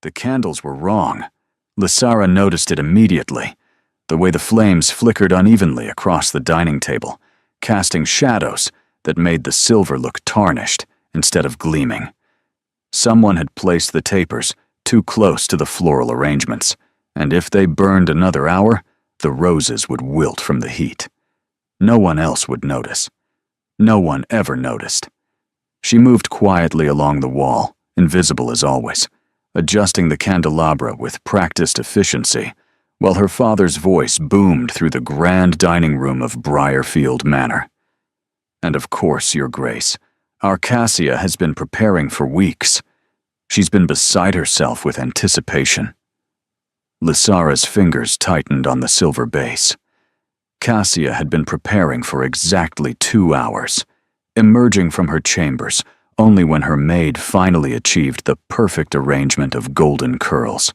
The candles were wrong. Lysara noticed it immediately, the way the flames flickered unevenly across the dining table, casting shadows that made the silver look tarnished instead of gleaming. Someone had placed the tapers too close to the floral arrangements, and if they burned another hour, the roses would wilt from the heat. No one else would notice. No one ever noticed. She moved quietly along the wall, invisible as always, adjusting the candelabra with practiced efficiency, while her father's voice boomed through the grand dining room of Briarfield Manor. "And of course, Your Grace, our Cassia has been preparing for weeks. She's been beside herself with anticipation." Lysara's fingers tightened on the silver base. Cassia had been preparing for exactly 2 hours, emerging from her chambers only when her maid finally achieved the perfect arrangement of golden curls.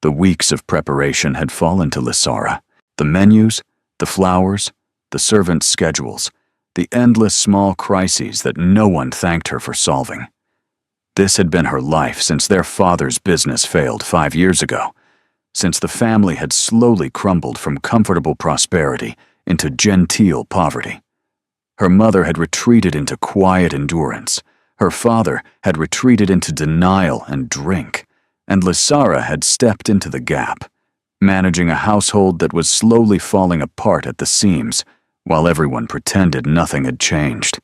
The weeks of preparation had fallen to Lysara. The menus, the flowers, the servants' schedules, the endless small crises that no one thanked her for solving. This had been her life since their father's business failed 5 years ago, since the family had slowly crumbled from comfortable prosperity into genteel poverty. Her mother had retreated into quiet endurance. Her father had retreated into denial and drink, and Lysara had stepped into the gap, managing a household that was slowly falling apart at the seams, while everyone pretended nothing had changed.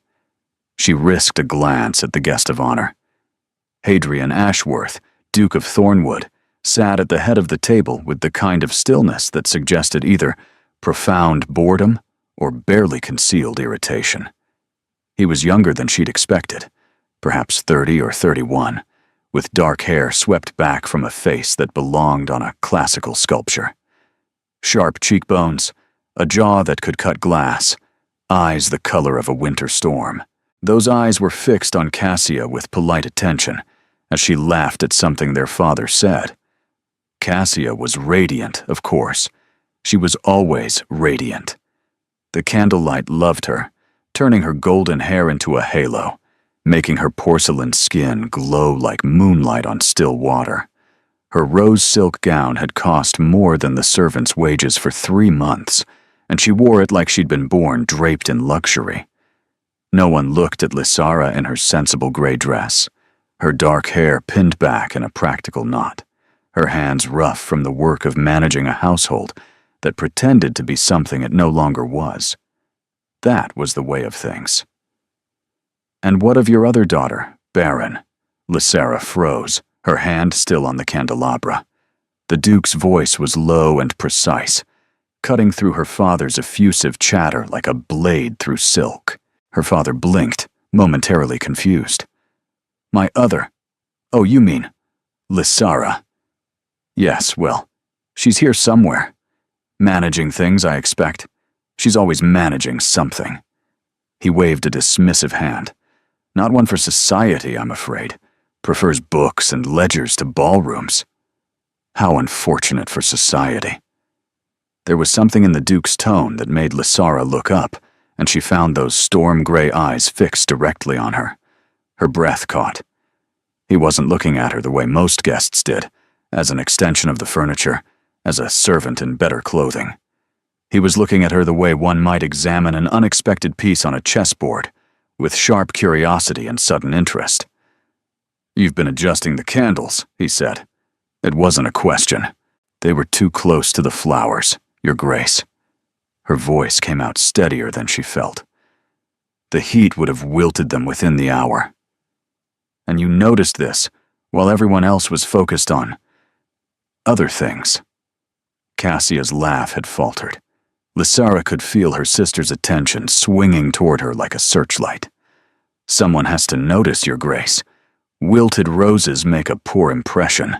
She risked a glance at the guest of honor. Hadrian Ashworth, Duke of Thornwood, sat at the head of the table with the kind of stillness that suggested either profound boredom or barely concealed irritation. He was younger than she'd expected, perhaps 30 or 31, with dark hair swept back from a face that belonged on a classical sculpture. Sharp cheekbones, a jaw that could cut glass, eyes the color of a winter storm. Those eyes were fixed on Cassia with polite attention as she laughed at something their father said. Cassia was radiant, of course. She was always radiant. The candlelight loved her, turning her golden hair into a halo, making her porcelain skin glow like moonlight on still water. Her rose silk gown had cost more than the servants' wages for 3 months, and she wore it like she'd been born draped in luxury. No one looked at Lysara in her sensible gray dress, her dark hair pinned back in a practical knot, her hands rough from the work of managing a household that pretended to be something it no longer was. That was the way of things. "And what of your other daughter, Baron?" Lysara froze, her hand still on the candelabra. The Duke's voice was low and precise, cutting through her father's effusive chatter like a blade through silk. Her father blinked, momentarily confused. "My other? Oh, you mean Lysara?" "Yes, well, she's here somewhere. Managing things, I expect. She's always managing something." He waved a dismissive hand. "Not one for society, I'm afraid. Prefers books and ledgers to ballrooms." How unfortunate for society. There was something in the Duke's tone that made Lysara look up, and she found those storm-gray eyes fixed directly on her. Her breath caught. He wasn't looking at her the way most guests did, as an extension of the furniture, as a servant in better clothing. He was looking at her the way one might examine an unexpected piece on a chessboard, with sharp curiosity and sudden interest. "You've been adjusting the candles," he said. It wasn't a question. They were too close to the flowers, Your Grace. Her voice came out steadier than she felt. The heat would have wilted them within the hour. "And you noticed this, while everyone else was focused on other things." Cassia's laugh had faltered. Lysara could feel her sister's attention swinging toward her like a searchlight. "Someone has to notice, Your Grace. Wilted roses make a poor impression."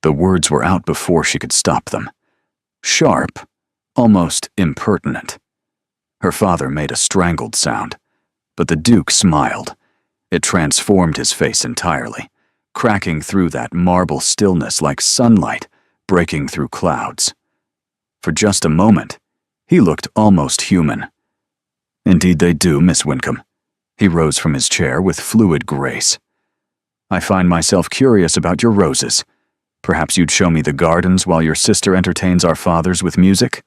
The words were out before she could stop them. Sharp, almost impertinent. Her father made a strangled sound, but the Duke smiled. It transformed his face entirely, cracking through that marble stillness like sunlight breaking through clouds. For just a moment, he looked almost human. "Indeed they do, Miss Wincombe." He rose from his chair with fluid grace. "I find myself curious about your roses. Perhaps you'd show me the gardens while your sister entertains our fathers with music?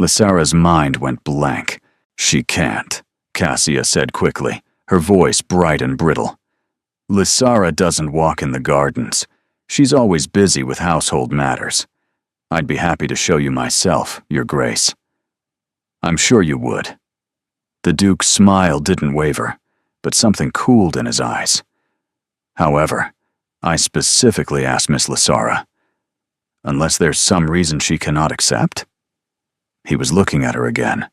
Lysara's mind went blank. She can't, Cassia said quickly, her voice bright and brittle. Lysara doesn't walk in the gardens. She's always busy with household matters. I'd be happy to show you myself, Your Grace. I'm sure you would. The Duke's smile didn't waver, but something cooled in his eyes. However, I specifically asked Miss Lysara, unless there's some reason she cannot accept? He was looking at her again,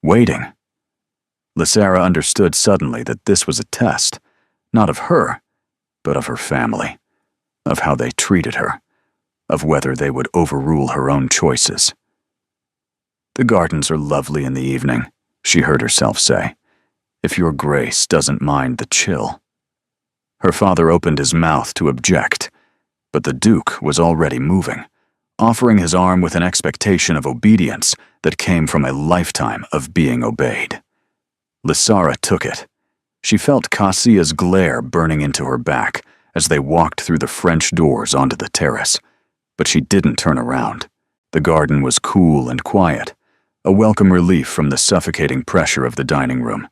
waiting. Lysara understood suddenly that this was a test, not of her, but of her family, of how they treated her, of whether they would overrule her own choices. The gardens are lovely in the evening, she heard herself say, if Your Grace doesn't mind the chill. Her father opened his mouth to object, but the Duke was already moving, offering his arm with an expectation of obedience that came from a lifetime of being obeyed. Lysara took it. She felt Cassia's glare burning into her back as they walked through the French doors onto the terrace, but she didn't turn around. The garden was cool and quiet, a welcome relief from the suffocating pressure of the dining room.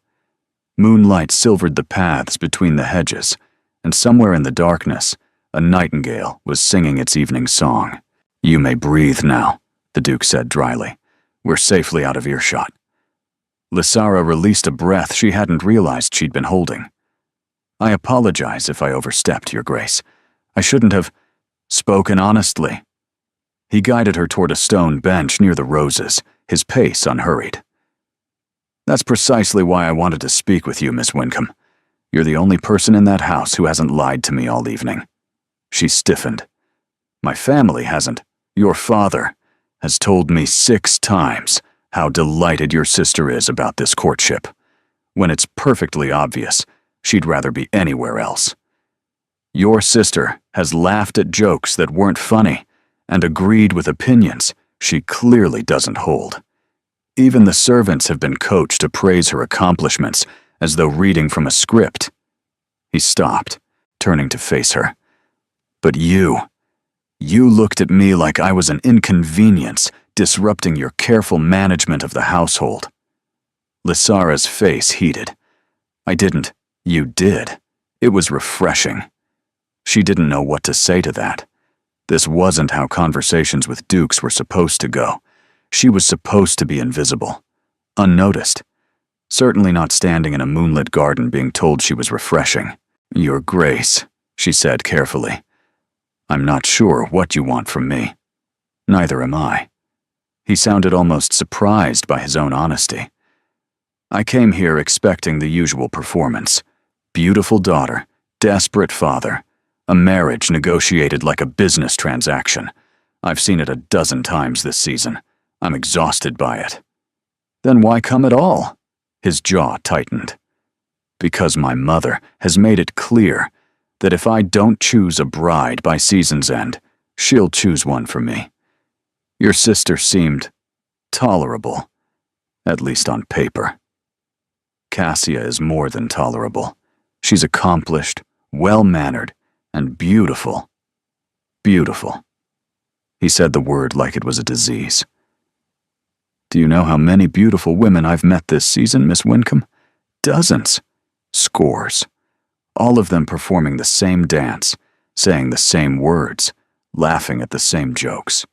Moonlight silvered the paths between the hedges, and somewhere in the darkness, a nightingale was singing its evening song. You may breathe now, the Duke said dryly. We're safely out of earshot. Lysara released a breath she hadn't realized she'd been holding. I apologize if I overstepped, Your Grace. I shouldn't have spoken honestly. He guided her toward a stone bench near the roses, his pace unhurried. That's precisely why I wanted to speak with you, Miss Wincombe. You're the only person in that house who hasn't lied to me all evening. She stiffened. My family hasn't. Your father has told me 6 times how delighted your sister is about this courtship, when it's perfectly obvious she'd rather be anywhere else. Your sister has laughed at jokes that weren't funny and agreed with opinions she clearly doesn't hold. Even the servants have been coached to praise her accomplishments as though reading from a script. He stopped, turning to face her. But you looked at me like I was an inconvenience, disrupting your careful management of the household. Lysara's face heated. I didn't. You did. It was refreshing. She didn't know what to say to that. This wasn't how conversations with dukes were supposed to go. She was supposed to be invisible, unnoticed. Certainly not standing in a moonlit garden being told she was refreshing. Your Grace, she said carefully. I'm not sure what you want from me. Neither am I. He sounded almost surprised by his own honesty. I came here expecting the usual performance. Beautiful daughter, desperate father, a marriage negotiated like a business transaction. I've seen it a dozen times this season. I'm exhausted by it. Then why come at all? His jaw tightened. Because my mother has made it clear that if I don't choose a bride by season's end, she'll choose one for me. Your sister seemed tolerable, at least on paper. Cassia is more than tolerable. She's accomplished, well-mannered, and beautiful. Beautiful. He said the word like it was a disease. Do you know how many beautiful women I've met this season, Miss Wincombe? Dozens. Scores. All of them performing the same dance, saying the same words, laughing at the same jokes.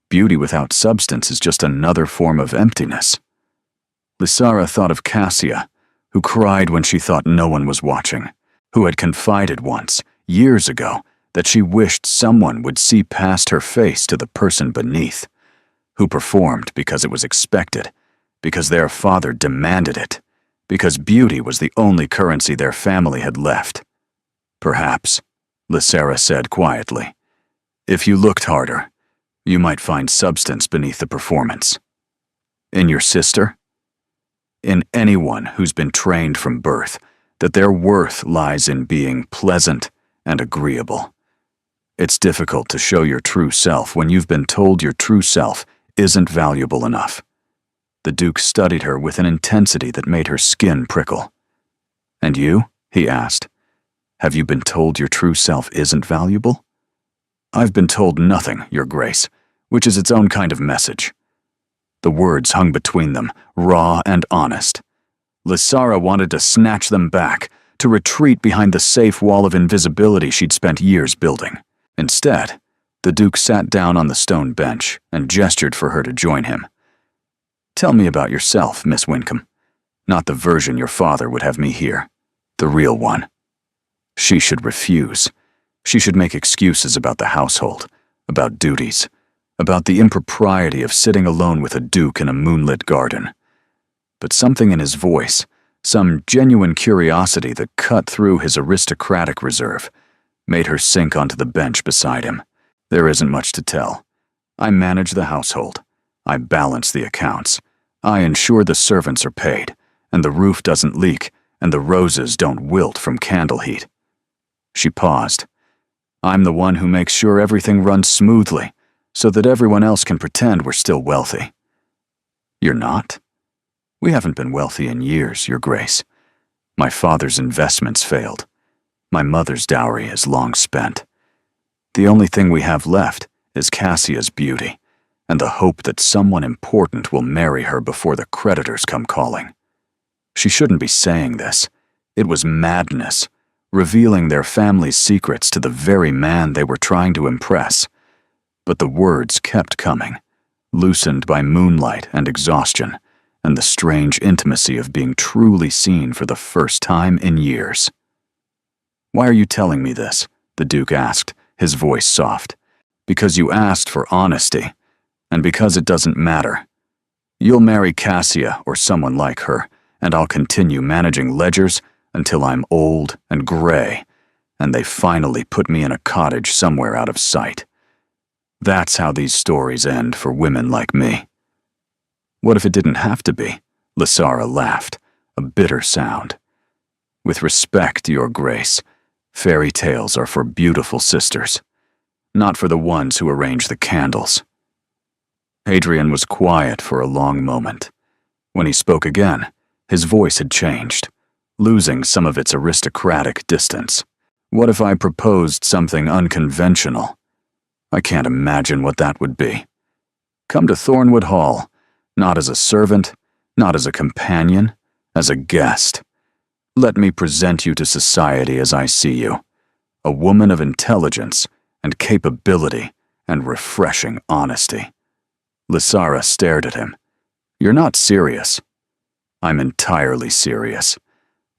Beauty without substance is just another form of emptiness. Lysara thought of Cassia, who cried when she thought no one was watching, who had confided once, years ago, that she wished someone would see past her face to the person beneath, who performed because it was expected, because their father demanded it, because beauty was the only currency their family had left. Perhaps, Lysara said quietly, if you looked harder, you might find substance beneath the performance. In your sister? In anyone who's been trained from birth that their worth lies in being pleasant and agreeable. It's difficult to show your true self when you've been told your true self isn't valuable enough. The Duke studied her with an intensity that made her skin prickle. And you? He asked. Have you been told your true self isn't valuable? "I've been told nothing, Your Grace," which is its own kind of message. The words hung between them, raw and honest. Lysara wanted to snatch them back, to retreat behind the safe wall of invisibility she'd spent years building. Instead, the Duke sat down on the stone bench and gestured for her to join him. "Tell me about yourself, Miss Wincombe. Not the version your father would have me hear. The real one." She should refuse. She should make excuses about the household, about duties, about the impropriety of sitting alone with a duke in a moonlit garden. But something in his voice, some genuine curiosity that cut through his aristocratic reserve, made her sink onto the bench beside him. "There isn't much to tell. I manage the household. I balance the accounts. I ensure the servants are paid, and the roof doesn't leak, and the roses don't wilt from candle heat." She paused. "I'm the one who makes sure everything runs smoothly, so that everyone else can pretend we're still wealthy." "You're not? We haven't been wealthy in years, Your Grace. My father's investments failed. My mother's dowry is long spent. The only thing we have left is Cassia's beauty, and the hope that someone important will marry her before the creditors come calling." She shouldn't be saying this. It was madness, revealing their family's secrets to the very man they were trying to impress. But the words kept coming, loosened by moonlight and exhaustion, and the strange intimacy of being truly seen for the first time in years. "Why are you telling me this?" the Duke asked, his voice soft. "Because you asked for honesty, and because it doesn't matter. You'll marry Cassia or someone like her, and I'll continue managing ledgers until I'm old and gray, and they finally put me in a cottage somewhere out of sight. That's how these stories end for women like me." "What if it didn't have to be?" Lysara laughed, a bitter sound. "With respect, Your Grace, fairy tales are for beautiful sisters, not for the ones who arrange the candles." Hadrian was quiet for a long moment. When he spoke again, his voice had changed, losing some of its aristocratic distance. "What if I proposed something unconventional? I can't imagine what that would be. Come to Thornwood Hall, not as a servant, not as a companion, as a guest. Let me present you to society as I see you, a woman of intelligence and capability and refreshing honesty." Lysara stared at him. "You're not serious." "I'm entirely serious.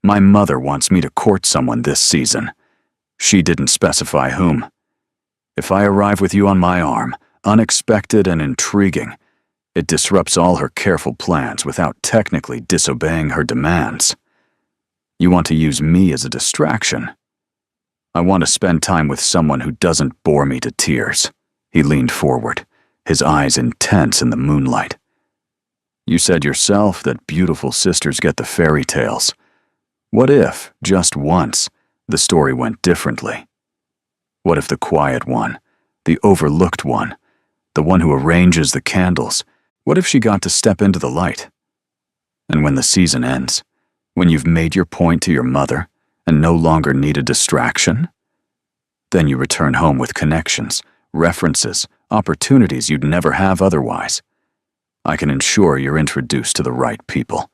My mother wants me to court someone this season. She didn't specify whom. If I arrive with you on my arm, unexpected and intriguing, it disrupts all her careful plans without technically disobeying her demands. You want to use me as a distraction. I want to spend time with someone who doesn't bore me to tears." He leaned forward, his eyes intense in the moonlight. "You said yourself that beautiful sisters get the fairy tales. What if, just once, the story went differently? What if the quiet one, the overlooked one, the one who arranges the candles, what if she got to step into the light? And when the season ends, when you've made your point to your mother and no longer need a distraction, then you return home with connections, references, opportunities you'd never have otherwise. I can ensure you're introduced to the right people.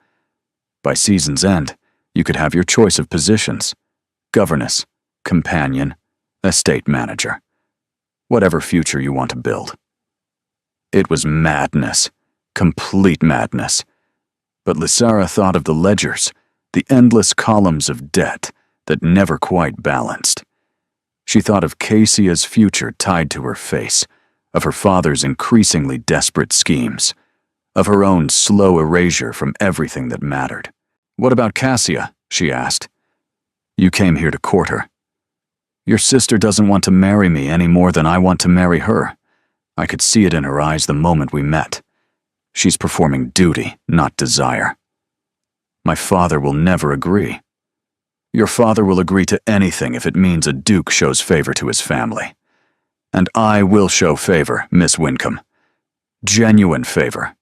By season's end, you could have your choice of positions: governess, companion, estate manager, whatever future you want to build." It was madness, complete madness. But Lysara thought of the ledgers, the endless columns of debt that never quite balanced. She thought of Cassia's future tied to her face, of her father's increasingly desperate schemes, of her own slow erasure from everything that mattered. "What about Cassia?" she asked. "You came here to court her. Your sister doesn't want to marry me any more than I want to marry her. I could see it in her eyes the moment we met. She's performing duty, not desire. My father will never agree. Your father will agree to anything if it means a duke shows favor to his family. And I will show favor, Miss Wincombe. Genuine favor.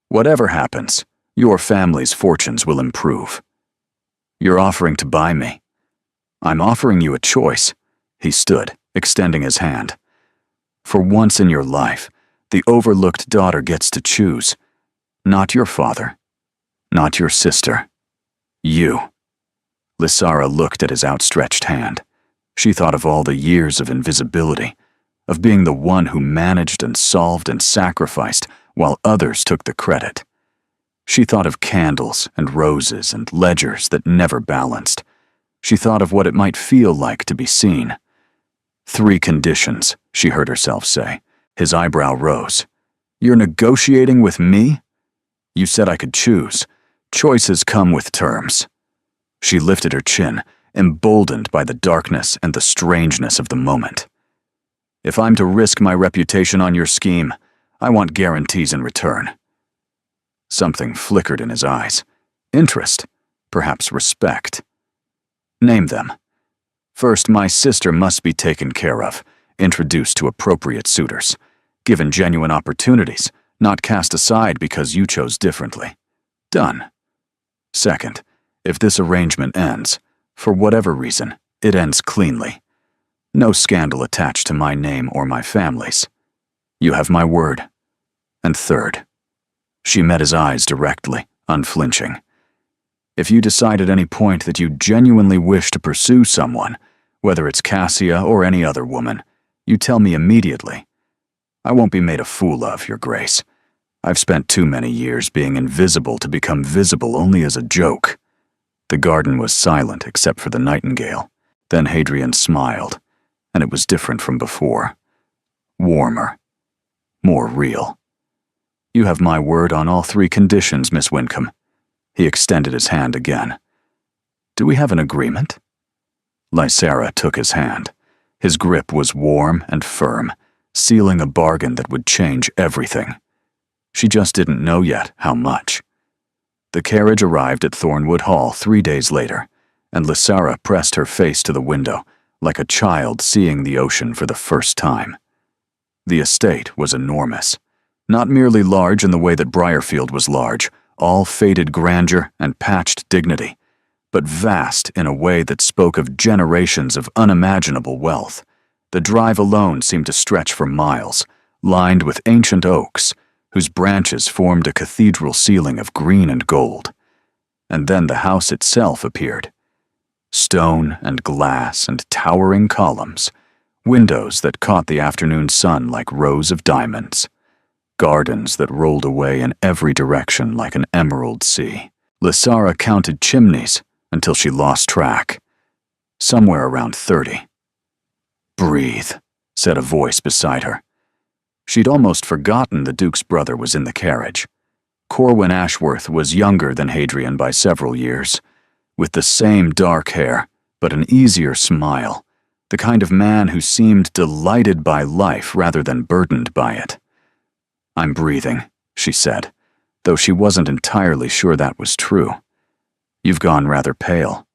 Whatever happens, your family's fortunes will improve. You're offering to buy me. I'm offering you a choice." He stood, extending his hand. For once in your life, the overlooked daughter gets to choose. Not your father. Not your sister. You. Lysara looked at his outstretched hand. She thought of all the years of invisibility, of being the one who managed and solved and sacrificed while others took the credit. She thought of candles and roses and ledgers that never balanced. She thought of what it might feel like to be seen. 3 conditions, she heard herself say. His eyebrow rose. You're negotiating with me? You said I could choose. Choices come with terms. She lifted her chin, emboldened by the darkness and the strangeness of the moment. If I'm to risk my reputation on your scheme, I want guarantees in return. Something flickered in his eyes. Interest, perhaps respect. Name them. First, my sister must be taken care of, introduced to appropriate suitors, given genuine opportunities, not cast aside because you chose differently. Done. Second, if this arrangement ends, for whatever reason, it ends cleanly. No scandal attached to my name or my family's. You have my word. And third, she met his eyes directly, unflinching. If you decide at any point that you genuinely wish to pursue someone, whether it's Cassia or any other woman, you tell me immediately. I won't be made a fool of, Your Grace. I've spent too many years being invisible to become visible only as a joke. The garden was silent except for the nightingale. Then Hadrian smiled, and it was different from before. Warmer. More real. You have my word on all 3 conditions, Miss Wincombe. He extended his hand again. Do we have an agreement? Lysara took his hand. His grip was warm and firm, sealing a bargain that would change everything. She just didn't know yet how much. The carriage arrived at Thornwood Hall 3 days later, and Lysara pressed her face to the window, like a child seeing the ocean for the first time. The estate was enormous. Not merely large in the way that Briarfield was large, all faded grandeur and patched dignity, but vast in a way that spoke of generations of unimaginable wealth. The drive alone seemed to stretch for miles, lined with ancient oaks, whose branches formed a cathedral ceiling of green and gold. And then the house itself appeared. Stone and glass and towering columns, windows that caught the afternoon sun like rows of diamonds, gardens that rolled away in every direction like an emerald sea. Lysara counted chimneys until she lost track. Somewhere around 30. Breathe, said a voice beside her. She'd almost forgotten the Duke's brother was in the carriage. Corwin Ashworth was younger than Hadrian by several years, with the same dark hair, but an easier smile, the kind of man who seemed delighted by life rather than burdened by it. I'm breathing, she said, though she wasn't entirely sure that was true. You've gone rather pale.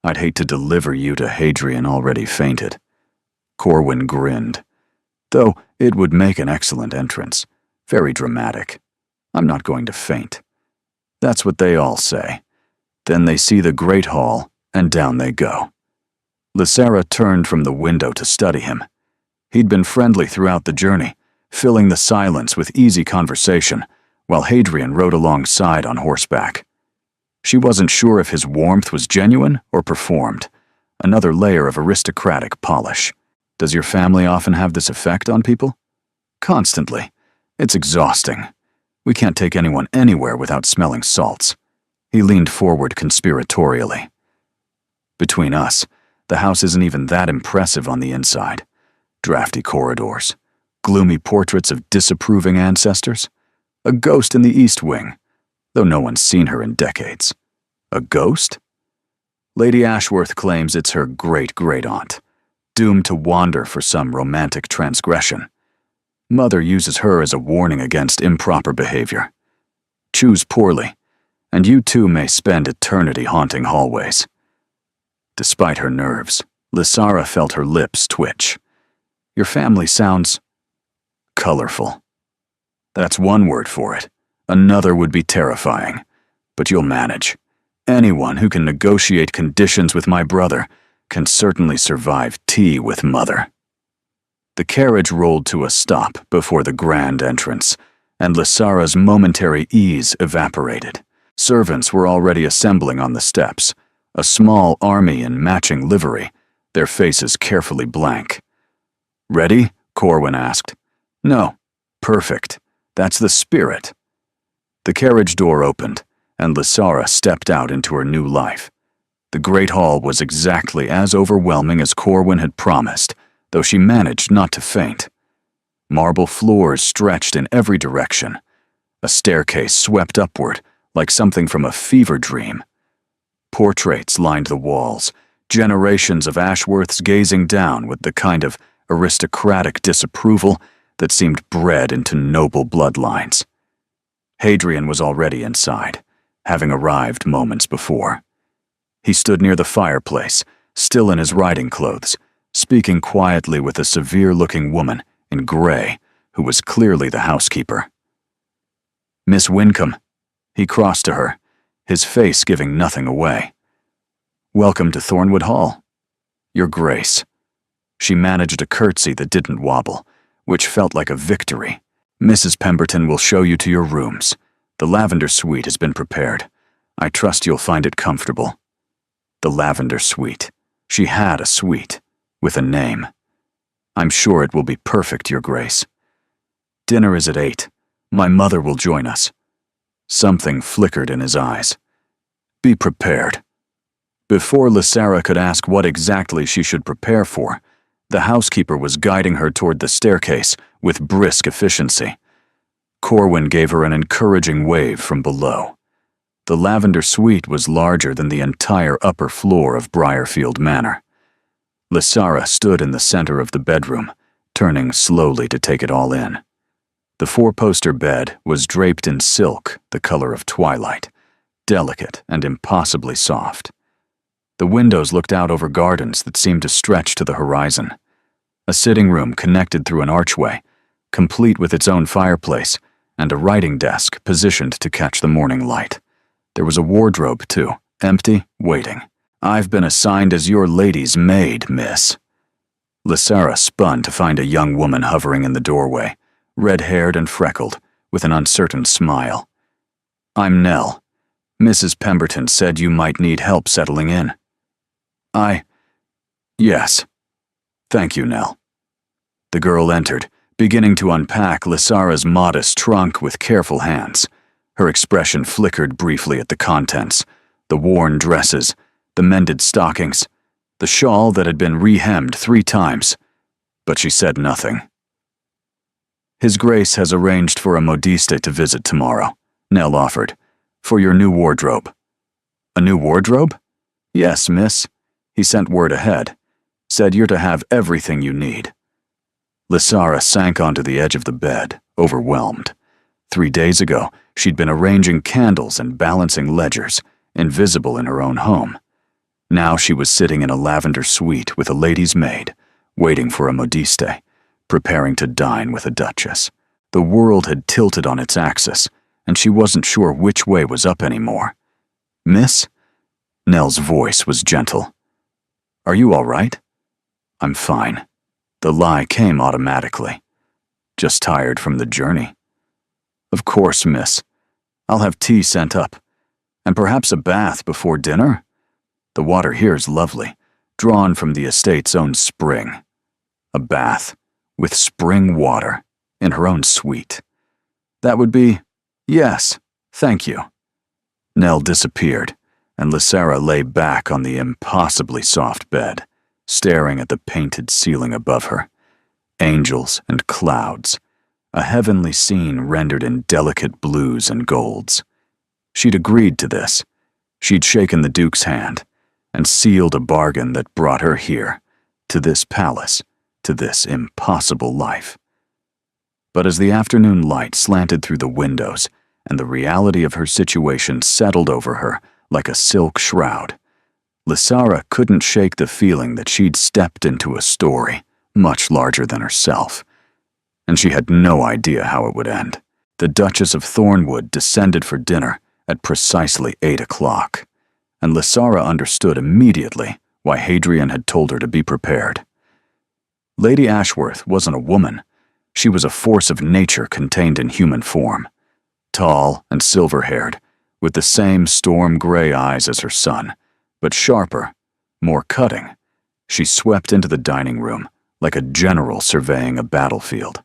I'd hate to deliver you to Hadrian already fainted. Corwin grinned. Though it would make an excellent entrance. Very dramatic. I'm not going to faint. That's what they all say. Then they see the great hall, and down they go. Lysara turned from the window to study him. He'd been friendly throughout the journey, filling the silence with easy conversation, while Hadrian rode alongside on horseback. She wasn't sure if his warmth was genuine or performed, another layer of aristocratic polish. Does your family often have this effect on people? Constantly. It's exhausting. We can't take anyone anywhere without smelling salts. He leaned forward conspiratorially. Between us, the house isn't even that impressive on the inside. Drafty corridors, gloomy portraits of disapproving ancestors, a ghost in the East Wing, though no one's seen her in decades. A ghost? Lady Ashworth claims it's her great-great-aunt, doomed to wander for some romantic transgression. Mother uses her as a warning against improper behavior. Choose poorly, and you too may spend eternity haunting hallways. Despite her nerves, Lysara felt her lips twitch. Your family sounds colorful. That's one word for it. Another would be terrifying. But you'll manage. Anyone who can negotiate conditions with my brother can certainly survive tea with Mother. The carriage rolled to a stop before the grand entrance, and Lysara's momentary ease evaporated. Servants were already assembling on the steps, a small army in matching livery, their faces carefully blank. "Ready?" Corwin asked. "No. Perfect. That's the spirit." The carriage door opened, and Lysara stepped out into her new life. The great hall was exactly as overwhelming as Corwin had promised, though she managed not to faint. Marble floors stretched in every direction. A staircase swept upward, like something from a fever dream. Portraits lined the walls, generations of Ashworths gazing down with the kind of aristocratic disapproval that seemed bred into noble bloodlines. Hadrian was already inside, having arrived moments before. He stood near the fireplace, still in his riding clothes, speaking quietly with a severe-looking woman in gray, who was clearly the housekeeper. "Miss Wincombe." He crossed to her, his face giving nothing away. "Welcome to Thornwood Hall." "Your Grace." She managed a curtsy that didn't wobble, which felt like a victory. "Mrs. Pemberton will show you to your rooms. The lavender suite has been prepared. I trust you'll find it comfortable." The lavender suite. She had a suite, with a name. "I'm sure it will be perfect, Your Grace." "Dinner is at 8. My mother will join us." Something flickered in his eyes. "Be prepared." Before Lysara could ask what exactly she should prepare for, the housekeeper was guiding her toward the staircase with brisk efficiency. Corwin gave her an encouraging wave from below. The lavender suite was larger than the entire upper floor of Briarfield Manor. Lysara stood in the center of the bedroom, turning slowly to take it all in. The four-poster bed was draped in silk, the color of twilight, delicate and impossibly soft. The windows looked out over gardens that seemed to stretch to the horizon. A sitting room connected through an archway, complete with its own fireplace, and a writing desk positioned to catch the morning light. There was a wardrobe, too, empty, waiting. "I've been assigned as your lady's maid, miss." Lysara spun to find a young woman hovering in the doorway, red-haired and freckled, with an uncertain smile. "I'm Nell. Mrs. Pemberton said you might need help settling in." Yes. Thank you, Nell." The girl entered, beginning to unpack Lysara's modest trunk with careful hands. Her expression flickered briefly at the contents, the worn dresses, the mended stockings, the shawl that had been re-hemmed 3 times, but she said nothing. "His Grace has arranged for a modiste to visit tomorrow," Nell offered, "for your new wardrobe." "A new wardrobe?" "Yes, miss. He sent word ahead. Said you're to have everything you need." Lysara sank onto the edge of the bed, overwhelmed. 3 days ago, she'd been arranging candles and balancing ledgers, invisible in her own home. Now she was sitting in a lavender suite with a lady's maid, waiting for a modiste, preparing to dine with a duchess. The world had tilted on its axis, and she wasn't sure which way was up anymore. "Miss?" Nell's voice was gentle. "Are you all right?" "I'm fine." The lie came automatically. "Just tired from the journey." "Of course, miss. I'll have tea sent up. And perhaps a bath before dinner? The water here's lovely, drawn from the estate's own spring." A bath, with spring water, in her own suite. "That would be... yes, thank you." Nell disappeared, and Lysara lay back on the impossibly soft bed, staring at the painted ceiling above her. Angels and clouds, a heavenly scene rendered in delicate blues and golds. She'd agreed to this. She'd shaken the Duke's hand, and sealed a bargain that brought her here, to this palace, to this impossible life. But as the afternoon light slanted through the windows, and the reality of her situation settled over her like a silk shroud, Lysara couldn't shake the feeling that she'd stepped into a story much larger than herself, and she had no idea how it would end. The Duchess of Thornwood descended for dinner at precisely 8 o'clock, and Lysara understood immediately why Hadrian had told her to be prepared. Lady Ashworth wasn't a woman. She was a force of nature contained in human form. Tall and silver-haired, with the same storm-gray eyes as her son, but sharper, more cutting, she swept into the dining room like a general surveying a battlefield.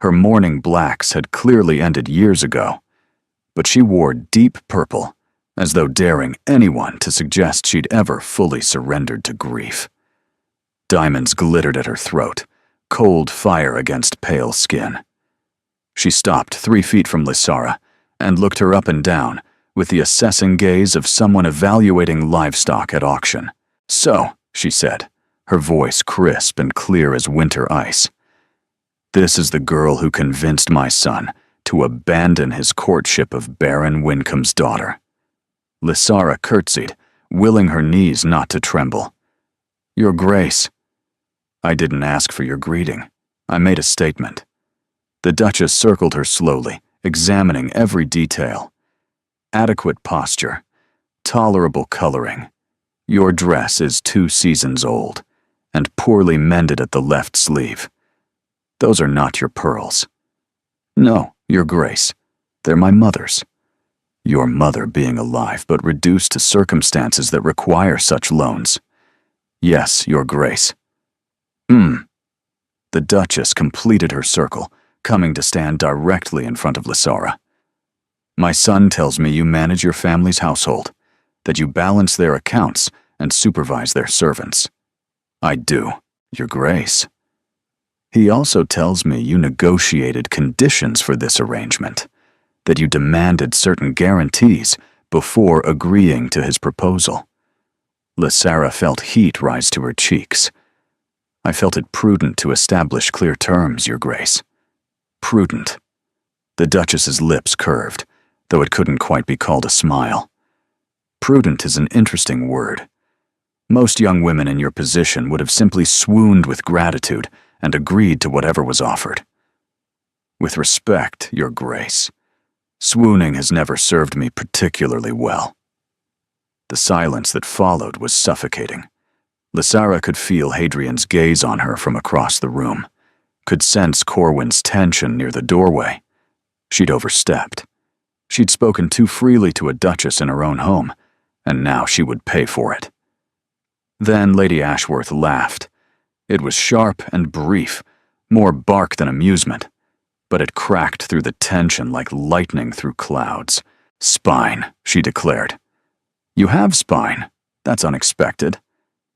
Her mourning blacks had clearly ended years ago, but she wore deep purple, as though daring anyone to suggest she'd ever fully surrendered to grief. Diamonds glittered at her throat, cold fire against pale skin. She stopped 3 feet from Lysara and looked her up and down with the assessing gaze of someone evaluating livestock at auction. "So," she said, her voice crisp and clear as winter ice, "this is the girl who convinced my son to abandon his courtship of Baron Wincome's daughter." Lysara curtsied, willing her knees not to tremble. "Your Grace." "I didn't ask for your greeting. I made a statement." The Duchess circled her slowly, examining every detail. "Adequate posture. Tolerable coloring. Your dress is 2 seasons old, and poorly mended at the left sleeve. Those are not your pearls." "No, Your Grace. They're my mother's." "Your mother being alive, but reduced to circumstances that require such loans." "Yes, Your Grace." The Duchess completed her circle, coming to stand directly in front of Lysara. "My son tells me you manage your family's household, that you balance their accounts and supervise their servants." "I do, Your Grace." "He also tells me you negotiated conditions for this arrangement, that you demanded certain guarantees before agreeing to his proposal." Lysara felt heat rise to her cheeks. "I felt it prudent to establish clear terms, Your Grace." "Prudent." The Duchess's lips curved, though it couldn't quite be called a smile. "Prudent is an interesting word. Most young women in your position would have simply swooned with gratitude and agreed to whatever was offered." "With respect, Your Grace, swooning has never served me particularly well." The silence that followed was suffocating. Lysara could feel Hadrian's gaze on her from across the room, could sense Corwin's tension near the doorway. She'd overstepped. She'd spoken too freely to a duchess in her own home, and now she would pay for it. Then Lady Ashworth laughed. It was sharp and brief, more bark than amusement, but it cracked through the tension like lightning through clouds. "Spine," she declared. "You have spine. That's unexpected."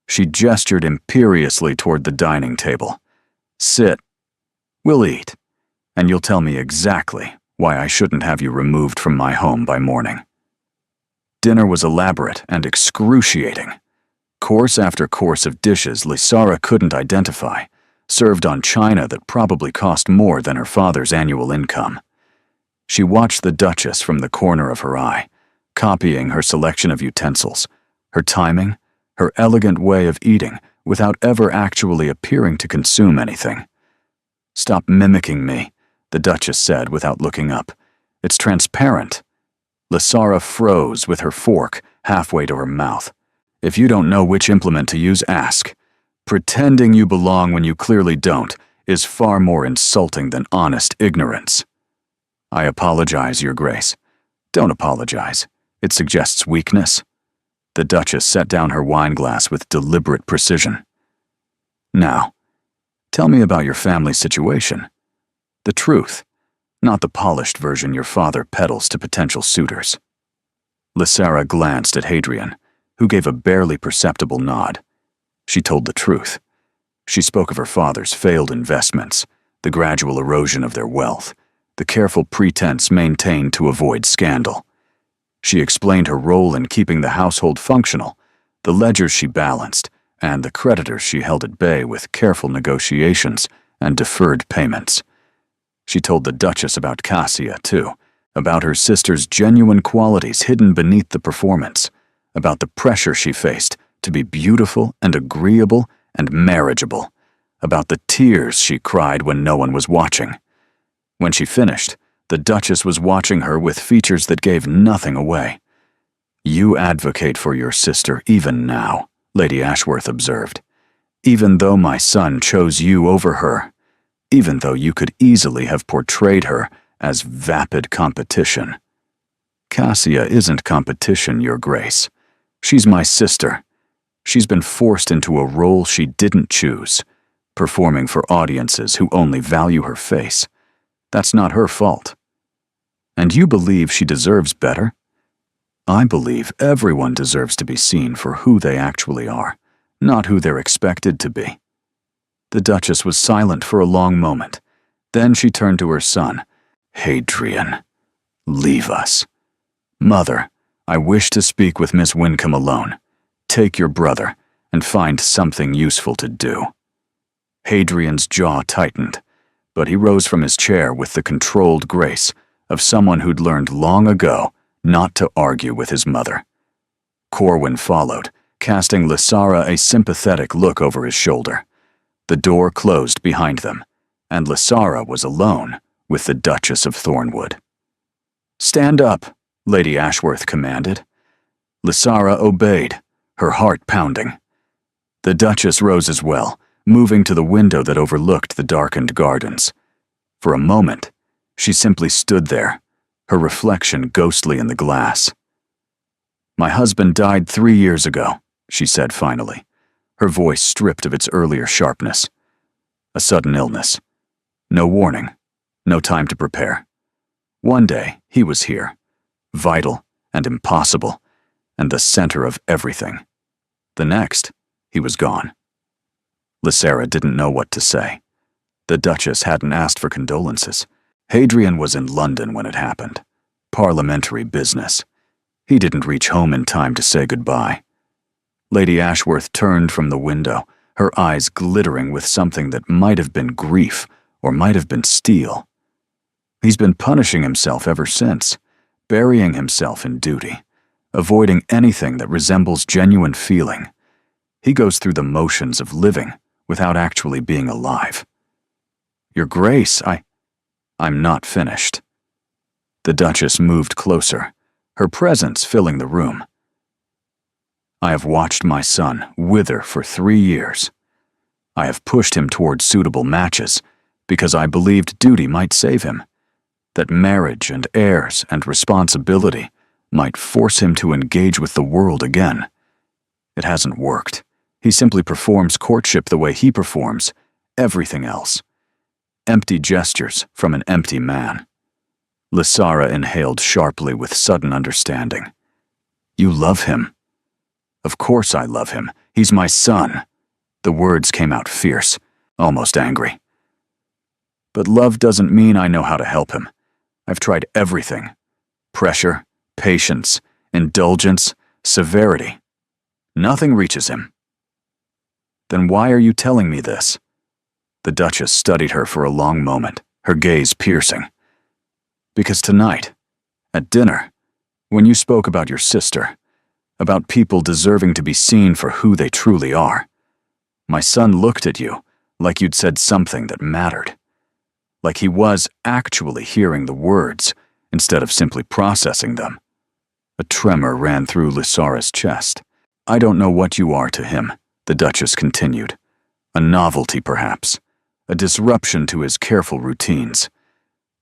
She gestured imperiously toward the dining table. "Sit. We'll eat, and you'll tell me exactly why I shouldn't have you removed from my home by morning." Dinner was elaborate and excruciating. Course after course of dishes Lysara couldn't identify, served on china that probably cost more than her father's annual income. She watched the Duchess from the corner of her eye, copying her selection of utensils, her timing, her elegant way of eating without ever actually appearing to consume anything. "Stop mimicking me," the Duchess said without looking up. "It's transparent." Lysara froze with her fork halfway to her mouth. "If you don't know which implement to use, ask. Pretending you belong when you clearly don't is far more insulting than honest ignorance." "I apologize, Your Grace." "Don't apologize. It suggests weakness." The Duchess set down her wineglass with deliberate precision. "Now, tell me about your family situation. The truth, not the polished version your father peddles to potential suitors." Lysara glanced at Hadrian, who gave a barely perceptible nod. She told the truth. She spoke of her father's failed investments, the gradual erosion of their wealth, the careful pretense maintained to avoid scandal. She explained her role in keeping the household functional, the ledgers she balanced, and the creditors she held at bay with careful negotiations and deferred payments. She told the Duchess about Cassia, too, about her sister's genuine qualities hidden beneath the performance, about the pressure she faced to be beautiful and agreeable and marriageable, about the tears she cried when no one was watching. When she finished, the Duchess was watching her with features that gave nothing away. "You advocate for your sister even now," Lady Ashworth observed. Even though my son chose you over her, even though you could easily have portrayed her as vapid competition. Cassia isn't competition, Your Grace. She's my sister. She's been forced into a role she didn't choose, performing for audiences who only value her face. That's not her fault. And you believe she deserves better? I believe everyone deserves to be seen for who they actually are, not who they're expected to be. The Duchess was silent for a long moment. Then she turned to her son. Hadrian, leave us. Mother, I wish to speak with Miss Wincombe alone. Take your brother and find something useful to do. Hadrian's jaw tightened, but he rose from his chair with the controlled grace of someone who'd learned long ago not to argue with his mother. Corwin followed, casting Lysara a sympathetic look over his shoulder. The door closed behind them, and Lysara was alone with the Duchess of Thornwood. Stand up, Lady Ashworth commanded. Lysara obeyed, her heart pounding. The Duchess rose as well, moving to the window that overlooked the darkened gardens. For a moment, she simply stood there, her reflection ghostly in the glass. My husband died 3 years ago, she said finally, her voice stripped of its earlier sharpness. A sudden illness. No warning, no time to prepare. One day, he was here, vital and impossible, and the center of everything. The next, he was gone. Lysara didn't know what to say. The Duchess hadn't asked for condolences. Hadrian was in London when it happened. Parliamentary business. He didn't reach home in time to say goodbye. Lady Ashworth turned from the window, her eyes glittering with something that might have been grief or might have been steel. He's been punishing himself ever since, burying himself in duty, avoiding anything that resembles genuine feeling. He goes through the motions of living without actually being alive. Your Grace, I'm not finished. The Duchess moved closer, her presence filling the room. I have watched my son wither for 3 years. I have pushed him toward suitable matches because I believed duty might save him, that marriage and heirs and responsibility might force him to engage with the world again. It hasn't worked. He simply performs courtship the way he performs everything else. Empty gestures from an empty man. Lysara inhaled sharply with sudden understanding. You love him. Of course I love him. He's my son. The words came out fierce, almost angry. But love doesn't mean I know how to help him. I've tried everything. Pressure, patience, indulgence, severity. Nothing reaches him. Then why are you telling me this? The Duchess studied her for a long moment, her gaze piercing. Because tonight, at dinner, when you spoke about your sister, about people deserving to be seen for who they truly are, my son looked at you like you'd said something that mattered. Like he was actually hearing the words instead of simply processing them. A tremor ran through Lysara's chest. I don't know what you are to him, the Duchess continued. A novelty, perhaps. A disruption to his careful routines.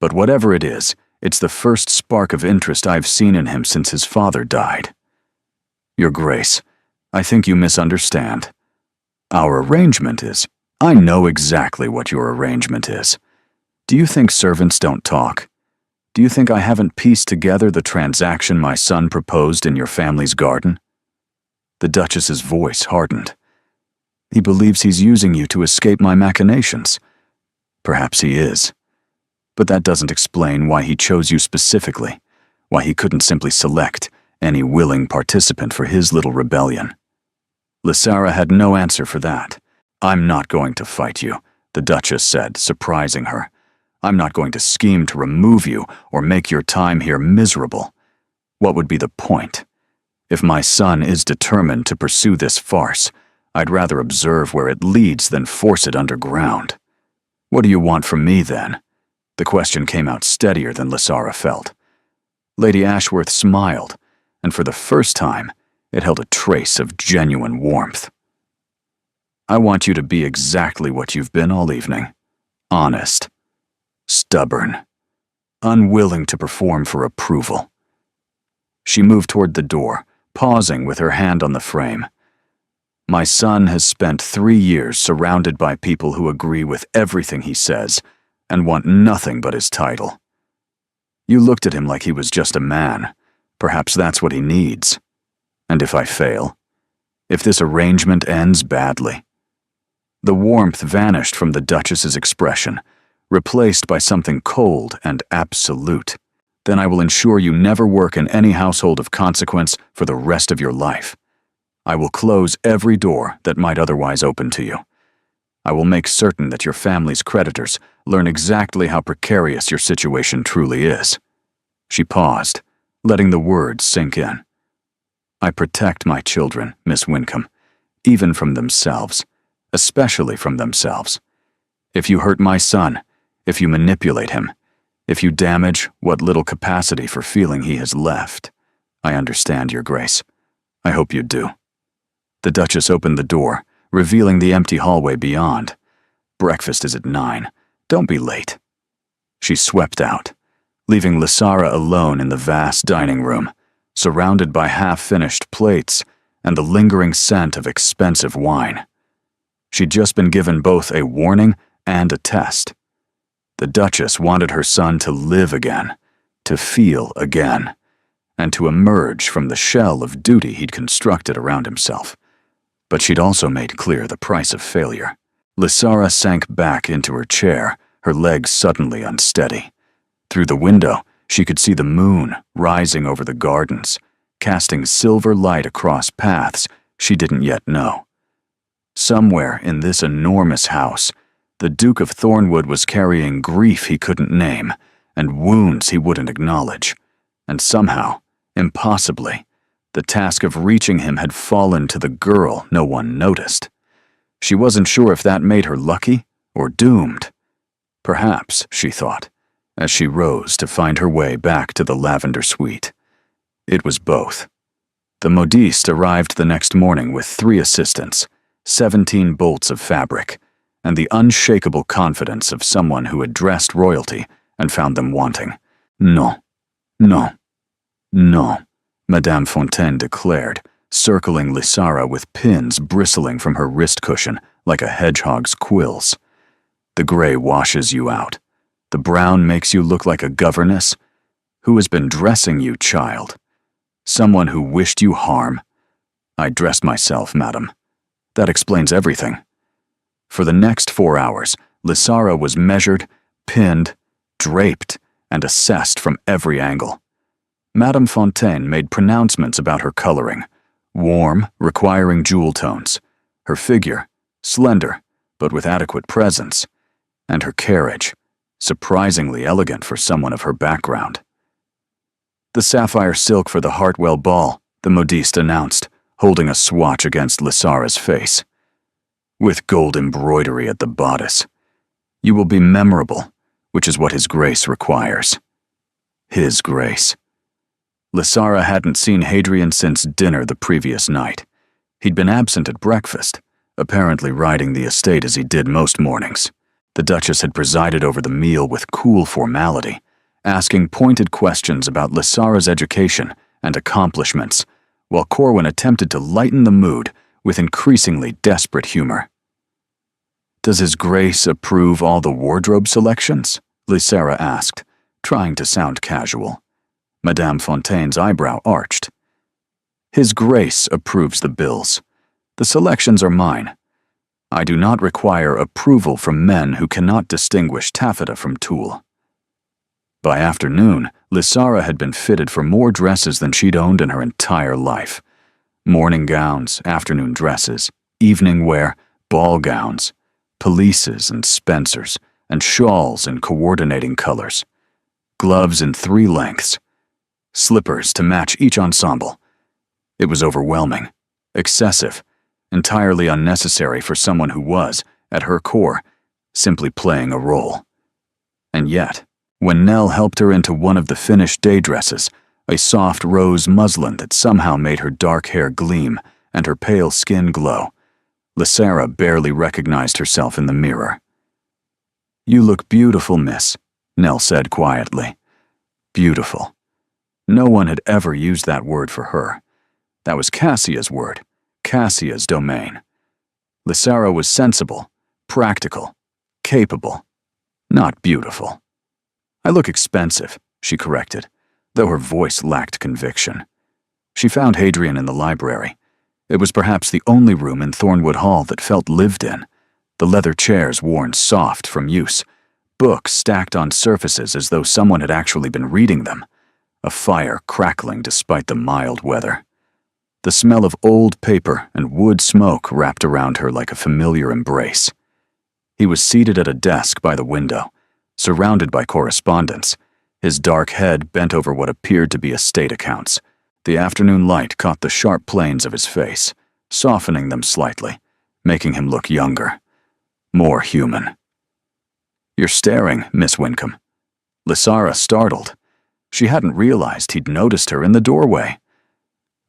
But whatever it is, it's the first spark of interest I've seen in him since his father died. Your Grace, I think you misunderstand. Our arrangement is... I know exactly what your arrangement is. Do you think servants don't talk? Do you think I haven't pieced together the transaction my son proposed in your family's garden? The Duchess's voice hardened. He believes he's using you to escape my machinations. Perhaps he is. But that doesn't explain why he chose you specifically, why he couldn't simply select any willing participant for his little rebellion. Lysara had no answer for that. I'm not going to fight you, the Duchess said, surprising her. I'm not going to scheme to remove you or make your time here miserable. What would be the point? If my son is determined to pursue this farce, I'd rather observe where it leads than force it underground. What do you want from me, then? The question came out steadier than Lysara felt. Lady Ashworth smiled, and for the first time, it held a trace of genuine warmth. I want you to be exactly what you've been all evening. Honest. Stubborn. Unwilling to perform for approval. She moved toward the door, pausing with her hand on the frame. My son has spent 3 years surrounded by people who agree with everything he says and want nothing but his title. You looked at him like he was just a man. Perhaps that's what he needs. And if I fail? If this arrangement ends badly? The warmth vanished from the Duchess's expression, replaced by something cold and absolute. Then I will ensure you never work in any household of consequence for the rest of your life. I will close every door that might otherwise open to you. I will make certain that your family's creditors learn exactly how precarious your situation truly is. She paused, letting the words sink in. I protect my children, Miss Wincombe, even from themselves, especially from themselves. If you hurt my son, if you manipulate him, if you damage what little capacity for feeling he has left, I understand, Your Grace. I hope you do. The Duchess opened the door, revealing the empty hallway beyond. Breakfast is at 9. Don't be late. She swept out, leaving Lysara alone in the vast dining room, surrounded by half-finished plates and the lingering scent of expensive wine. She'd just been given both a warning and a test. The Duchess wanted her son to live again, to feel again, and to emerge from the shell of duty he'd constructed around himself. But she'd also made clear the price of failure. Lysara sank back into her chair, her legs suddenly unsteady. Through the window, she could see the moon rising over the gardens, casting silver light across paths she didn't yet know. Somewhere in this enormous house, the Duke of Thornwood was carrying grief he couldn't name and wounds he wouldn't acknowledge. And somehow, impossibly, the task of reaching him had fallen to the girl no one noticed. She wasn't sure if that made her lucky or doomed. Perhaps, she thought, as she rose to find her way back to the lavender suite. It was both. The modiste arrived the next morning with 3 assistants, 17 bolts of fabric, and the unshakable confidence of someone who had dressed royalty and found them wanting. No, no, no, Madame Fontaine declared, circling Lysara with pins bristling from her wrist cushion like a hedgehog's quills. The gray washes you out. The brown makes you look like a governess. Who has been dressing you, child? Someone who wished you harm? I dressed myself, madam. That explains everything. For the next 4 hours, Lysara was measured, pinned, draped, and assessed from every angle. Madame Fontaine made pronouncements about her coloring, warm, requiring jewel tones, her figure, slender, but with adequate presence, and her carriage, surprisingly elegant for someone of her background. The sapphire silk for the Hartwell ball, the modiste announced, holding a swatch against Lysara's face. With gold embroidery at the bodice. You will be memorable, which is what His Grace requires. His Grace. Lysara hadn't seen Hadrian since dinner the previous night. He'd been absent at breakfast, apparently riding the estate as he did most mornings. The Duchess had presided over the meal with cool formality, asking pointed questions about Lysara's education and accomplishments, while Corwin attempted to lighten the mood with increasingly desperate humor. Does His Grace approve all the wardrobe selections? Lysara asked, trying to sound casual. Madame Fontaine's eyebrow arched. His Grace approves the bills. The selections are mine. I do not require approval from men who cannot distinguish taffeta from tulle. By afternoon, Lysara had been fitted for more dresses than she'd owned in her entire life. Morning gowns, afternoon dresses, evening wear, ball gowns, pelisses and spencers, and shawls in coordinating colors, gloves in 3 lengths, slippers to match each ensemble. It was overwhelming, excessive, entirely unnecessary for someone who was, at her core, simply playing a role. And yet, when Nell helped her into one of the finished day dresses, a soft rose muslin that somehow made her dark hair gleam and her pale skin glow, Lysara barely recognized herself in the mirror. "You look beautiful, miss," Nell said quietly. Beautiful. No one had ever used that word for her. That was Cassia's word, Cassia's domain. Lysara was sensible, practical, capable, not beautiful. "I look expensive," she corrected, though her voice lacked conviction. She found Hadrian in the library. It was perhaps the only room in Thornwood Hall that felt lived in. The leather chairs worn soft from use, books stacked on surfaces as though someone had actually been reading them, a fire crackling despite the mild weather. The smell of old paper and wood smoke wrapped around her like a familiar embrace. He was seated at a desk by the window, surrounded by correspondence, his dark head bent over what appeared to be estate accounts. The afternoon light caught the sharp planes of his face, softening them slightly, making him look younger, more human. "You're staring, Miss Wincombe." Lysara startled. She hadn't realized he'd noticed her in the doorway.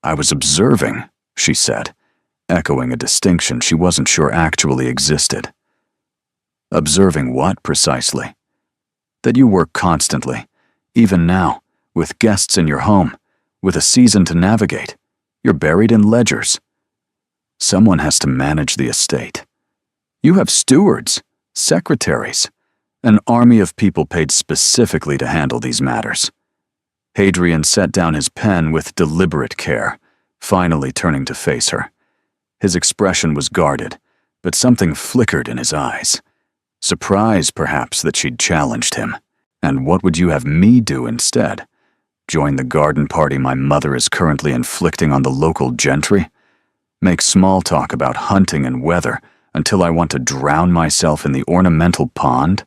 "I was observing," she said, echoing a distinction she wasn't sure actually existed. "Observing what, precisely?" "That you work constantly, even now, with guests in your home, with a season to navigate. You're buried in ledgers. Someone has to manage the estate. You have stewards, secretaries, an army of people paid specifically to handle these matters." Hadrian set down his pen with deliberate care, finally turning to face her. His expression was guarded, but something flickered in his eyes. Surprise, perhaps, that she'd challenged him. "And what would you have me do instead? Join the garden party my mother is currently inflicting on the local gentry? Make small talk about hunting and weather until I want to drown myself in the ornamental pond?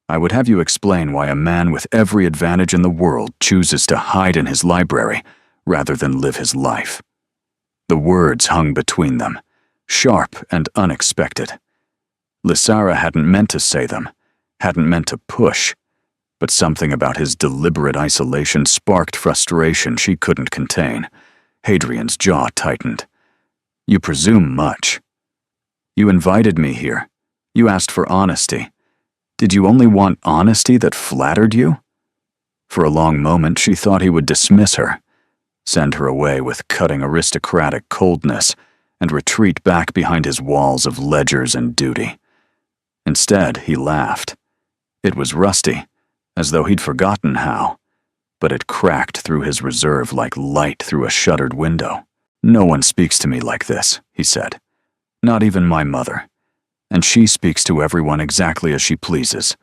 I would have you explain why a man with every advantage in the world chooses to hide in his library rather than live his life." The words hung between them, sharp and unexpected. Lysara hadn't meant to say them, hadn't meant to push, but something about his deliberate isolation sparked frustration she couldn't contain. Hadrian's jaw tightened. "You presume much. You invited me here. You asked for honesty. Did you only want honesty that flattered you?" For a long moment she thought he would dismiss her, send her away with cutting aristocratic coldness, and retreat back behind his walls of ledgers and duty. Instead, he laughed. It was rusty, as though he'd forgotten how, but it cracked through his reserve like light through a shuttered window. "No one speaks to me like this," he said. "Not even my mother. And she speaks to everyone exactly as she pleases.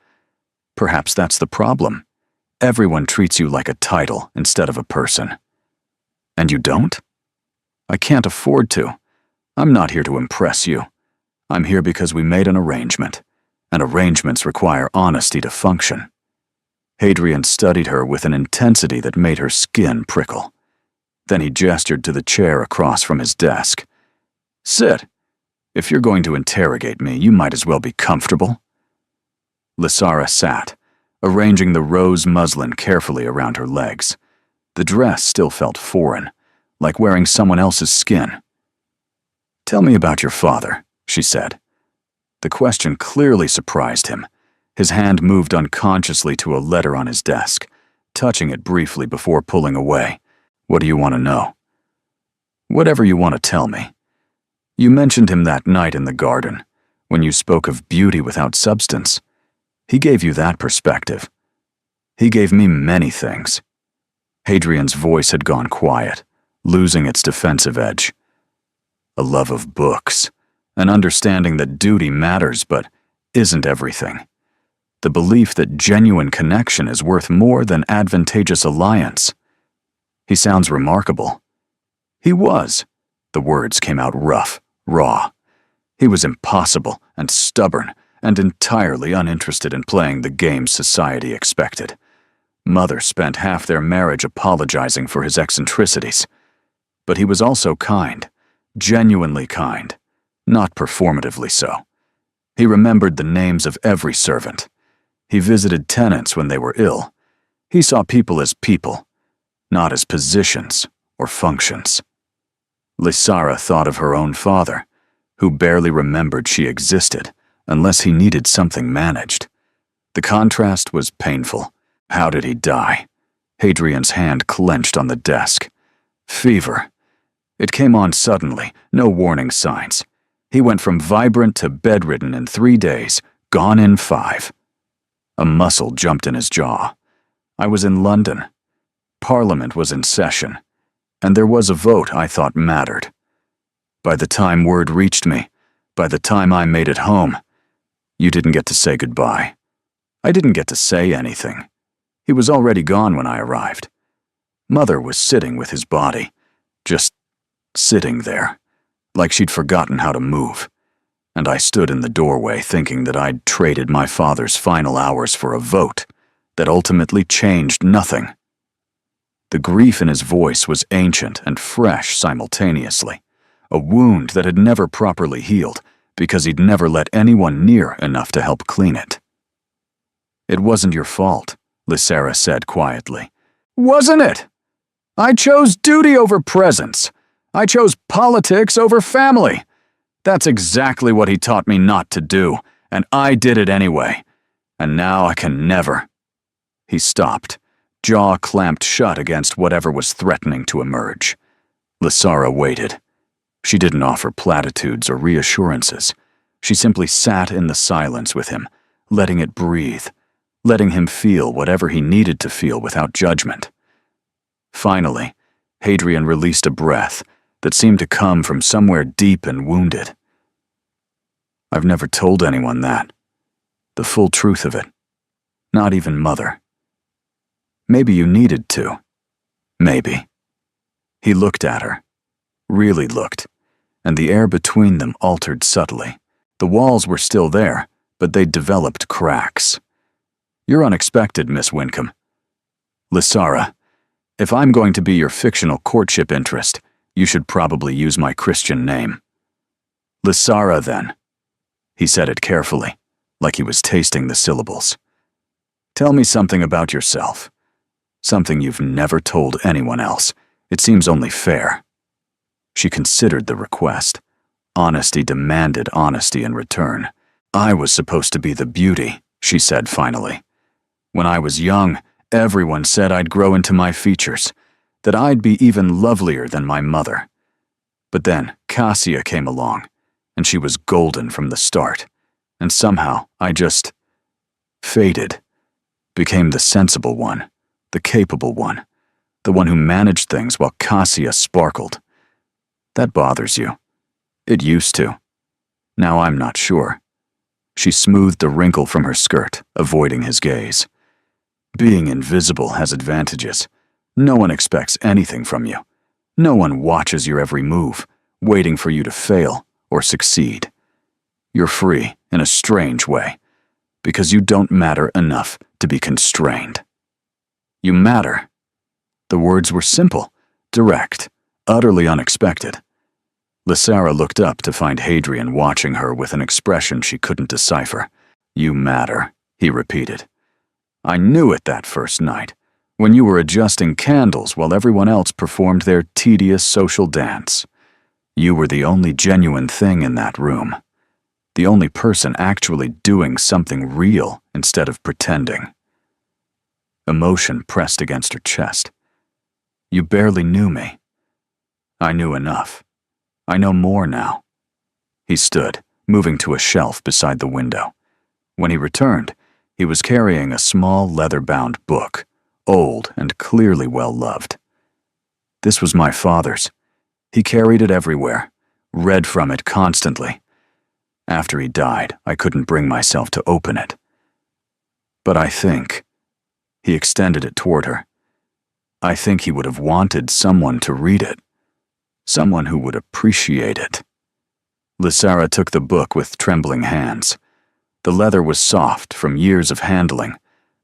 Perhaps that's the problem. Everyone treats you like a title instead of a person." "And you don't?" "I can't afford to. I'm not here to impress you. I'm here because we made an arrangement, and arrangements require honesty to function." Hadrian studied her with an intensity that made her skin prickle. Then he gestured to the chair across from his desk. "Sit. If you're going to interrogate me, you might as well be comfortable." Lysara sat, arranging the rose muslin carefully around her legs. The dress still felt foreign, like wearing someone else's skin. "Tell me about your father," she said. The question clearly surprised him. His hand moved unconsciously to a letter on his desk, touching it briefly before pulling away. "What do you want to know?" "Whatever you want to tell me. You mentioned him that night in the garden, when you spoke of beauty without substance. He gave you that perspective. He gave me many things." Hadrian's voice had gone quiet, losing its defensive edge. "A love of books, an understanding that duty matters but isn't everything. The belief that genuine connection is worth more than advantageous alliance." "He sounds remarkable." "He was." The words came out rough, raw. "He was impossible and stubborn and entirely uninterested in playing the game society expected. Mother spent half their marriage apologizing for his eccentricities. But he was also kind, genuinely kind, not performatively so. He remembered the names of every servant. He visited tenants when they were ill. He saw people as people, not as positions or functions." Lysara thought of her own father, who barely remembered she existed unless he needed something managed. The contrast was painful. How did he die? Hadrian's hand clenched on the desk. Fever. It came on suddenly, no warning signs. He went from vibrant to bedridden in 3 days, gone in 5. A muscle jumped in his jaw. I was in London. Parliament was in session, and there was a vote I thought mattered. By the time word reached me, by the time I made it home, you didn't get to say goodbye. I didn't get to say anything. He was already gone when I arrived. Mother was sitting with his body, just sitting there, like she'd forgotten how to move. And I stood in the doorway thinking that I'd traded my father's final hours for a vote that ultimately changed nothing. The grief in his voice was ancient and fresh simultaneously, a wound that had never properly healed because he'd never let anyone near enough to help clean it. It wasn't your fault, Lysara said quietly. Wasn't it? I chose duty over presents. I chose politics over family. That's exactly what he taught me not to do, and I did it anyway. And now I can never. He stopped, jaw clamped shut against whatever was threatening to emerge. Lysara waited. She didn't offer platitudes or reassurances. She simply sat in the silence with him, letting it breathe, letting him feel whatever he needed to feel without judgment. Finally, Hadrian released a breath that seemed to come from somewhere deep and wounded. I've never told anyone that. The full truth of it. Not even Mother. Maybe you needed to. Maybe. He looked at her. Really looked. And the air between them altered subtly. The walls were still there, but they'd developed cracks. You're unexpected, Miss Wincombe. Lysara, if I'm going to be your fictional courtship interest, you should probably use my Christian name. Lysara, then. He said it carefully, like he was tasting the syllables. Tell me something about yourself. Something you've never told anyone else. It seems only fair. She considered the request. Honesty demanded honesty in return. I was supposed to be the beauty, she said finally. When I was young, everyone said I'd grow into my features, that I'd be even lovelier than my mother. But then Cassia came along, and she was golden from the start, and somehow I just faded, became the sensible one, the capable one, the one who managed things while Cassia sparkled. That bothers you. It used to. Now I'm not sure. She smoothed a wrinkle from her skirt, avoiding his gaze. Being invisible has advantages. No one expects anything from you. No one watches your every move, waiting for you to fail or succeed. You're free in a strange way, because you don't matter enough to be constrained. You matter. The words were simple, direct, utterly unexpected. Lysara looked up to find Hadrian watching her with an expression she couldn't decipher. You matter, he repeated. I knew it that first night, when you were adjusting candles while everyone else performed their tedious social dance. You were the only genuine thing in that room. The only person actually doing something real instead of pretending. Emotion pressed against her chest. You barely knew me. I knew enough. I know more now. He stood, moving to a shelf beside the window. When he returned, he was carrying a small leather-bound book, old and clearly well-loved. This was my father's. He carried it everywhere, read from it constantly. After he died, I couldn't bring myself to open it. But I think, he extended it toward her, I think he would have wanted someone to read it. Someone who would appreciate it. Lysara took the book with trembling hands. The leather was soft from years of handling,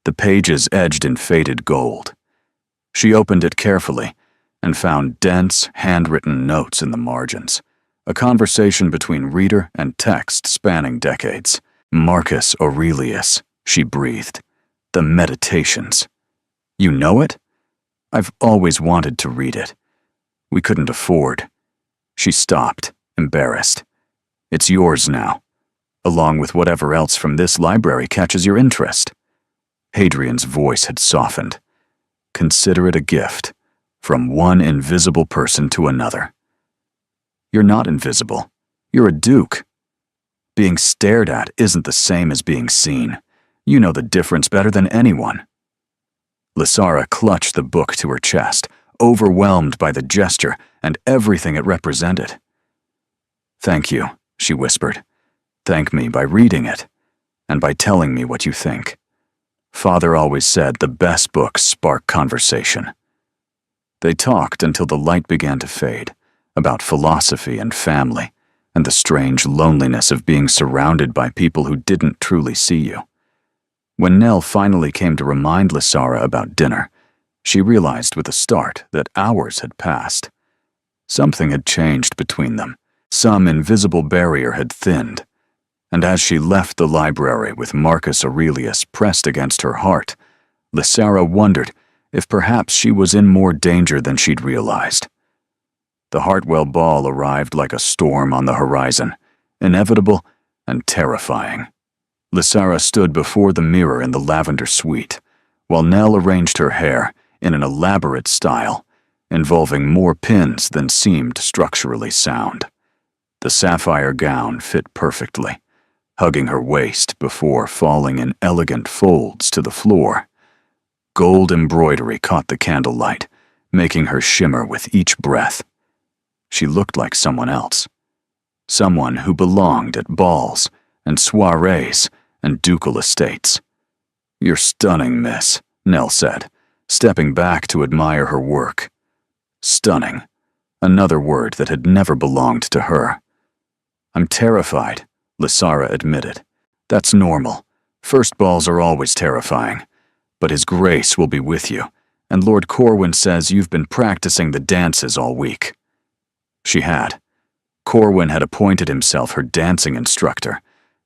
the pages edged in faded gold. She opened it carefully and found dense, handwritten notes in the margins, a conversation between reader and text spanning decades. Marcus Aurelius, she breathed. The Meditations. You know it? I've always wanted to read it. We couldn't afford. She stopped, embarrassed. It's yours now, along with whatever else from this library catches your interest." Hadrian's voice had softened. "Consider it a gift, from one invisible person to another." "You're not invisible. You're a duke. Being stared at isn't the same as being seen. You know the difference better than anyone." Lysara clutched the book to her chest, overwhelmed by the gesture and everything it represented. "Thank you," she whispered. "Thank me by reading it, and by telling me what you think. Father always said the best books spark conversation." They talked until the light began to fade, about philosophy and family, and the strange loneliness of being surrounded by people who didn't truly see you. When Nell finally came to remind Lysara about dinner, she realized with a start that hours had passed. Something had changed between them. Some invisible barrier had thinned, and as she left the library with Marcus Aurelius pressed against her heart, Lysara wondered if perhaps she was in more danger than she'd realized. The Hartwell ball arrived like a storm on the horizon, inevitable and terrifying. Lysara stood before the mirror in the lavender suite, while Nell arranged her hair in an elaborate style, involving more pins than seemed structurally sound. The sapphire gown fit perfectly, hugging her waist before falling in elegant folds to the floor. Gold embroidery caught the candlelight, making her shimmer with each breath. She looked like someone else. Someone who belonged at balls and soirees and ducal estates. "You're stunning, miss," Nell said, stepping back to admire her work. Stunning. Another word that had never belonged to her. "I'm terrified," Lysara admitted. "That's normal. First balls are always terrifying. But His Grace will be with you, and Lord Corwin says you've been practicing the dances all week." She had. Corwin had appointed himself her dancing instructor,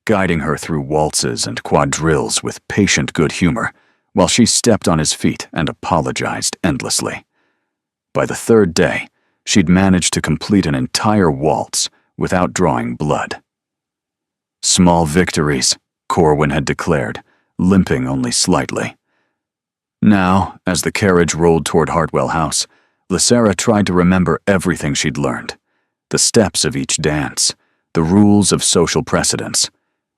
guiding her through waltzes and quadrilles with patient good humor, while she stepped on his feet and apologized endlessly. By the third day, she'd managed to complete an entire waltz without drawing blood. "Small victories," Corwin had declared, limping only slightly. Now, as the carriage rolled toward Hartwell House, Lysara tried to remember everything she'd learned. The steps of each dance, the rules of social precedence,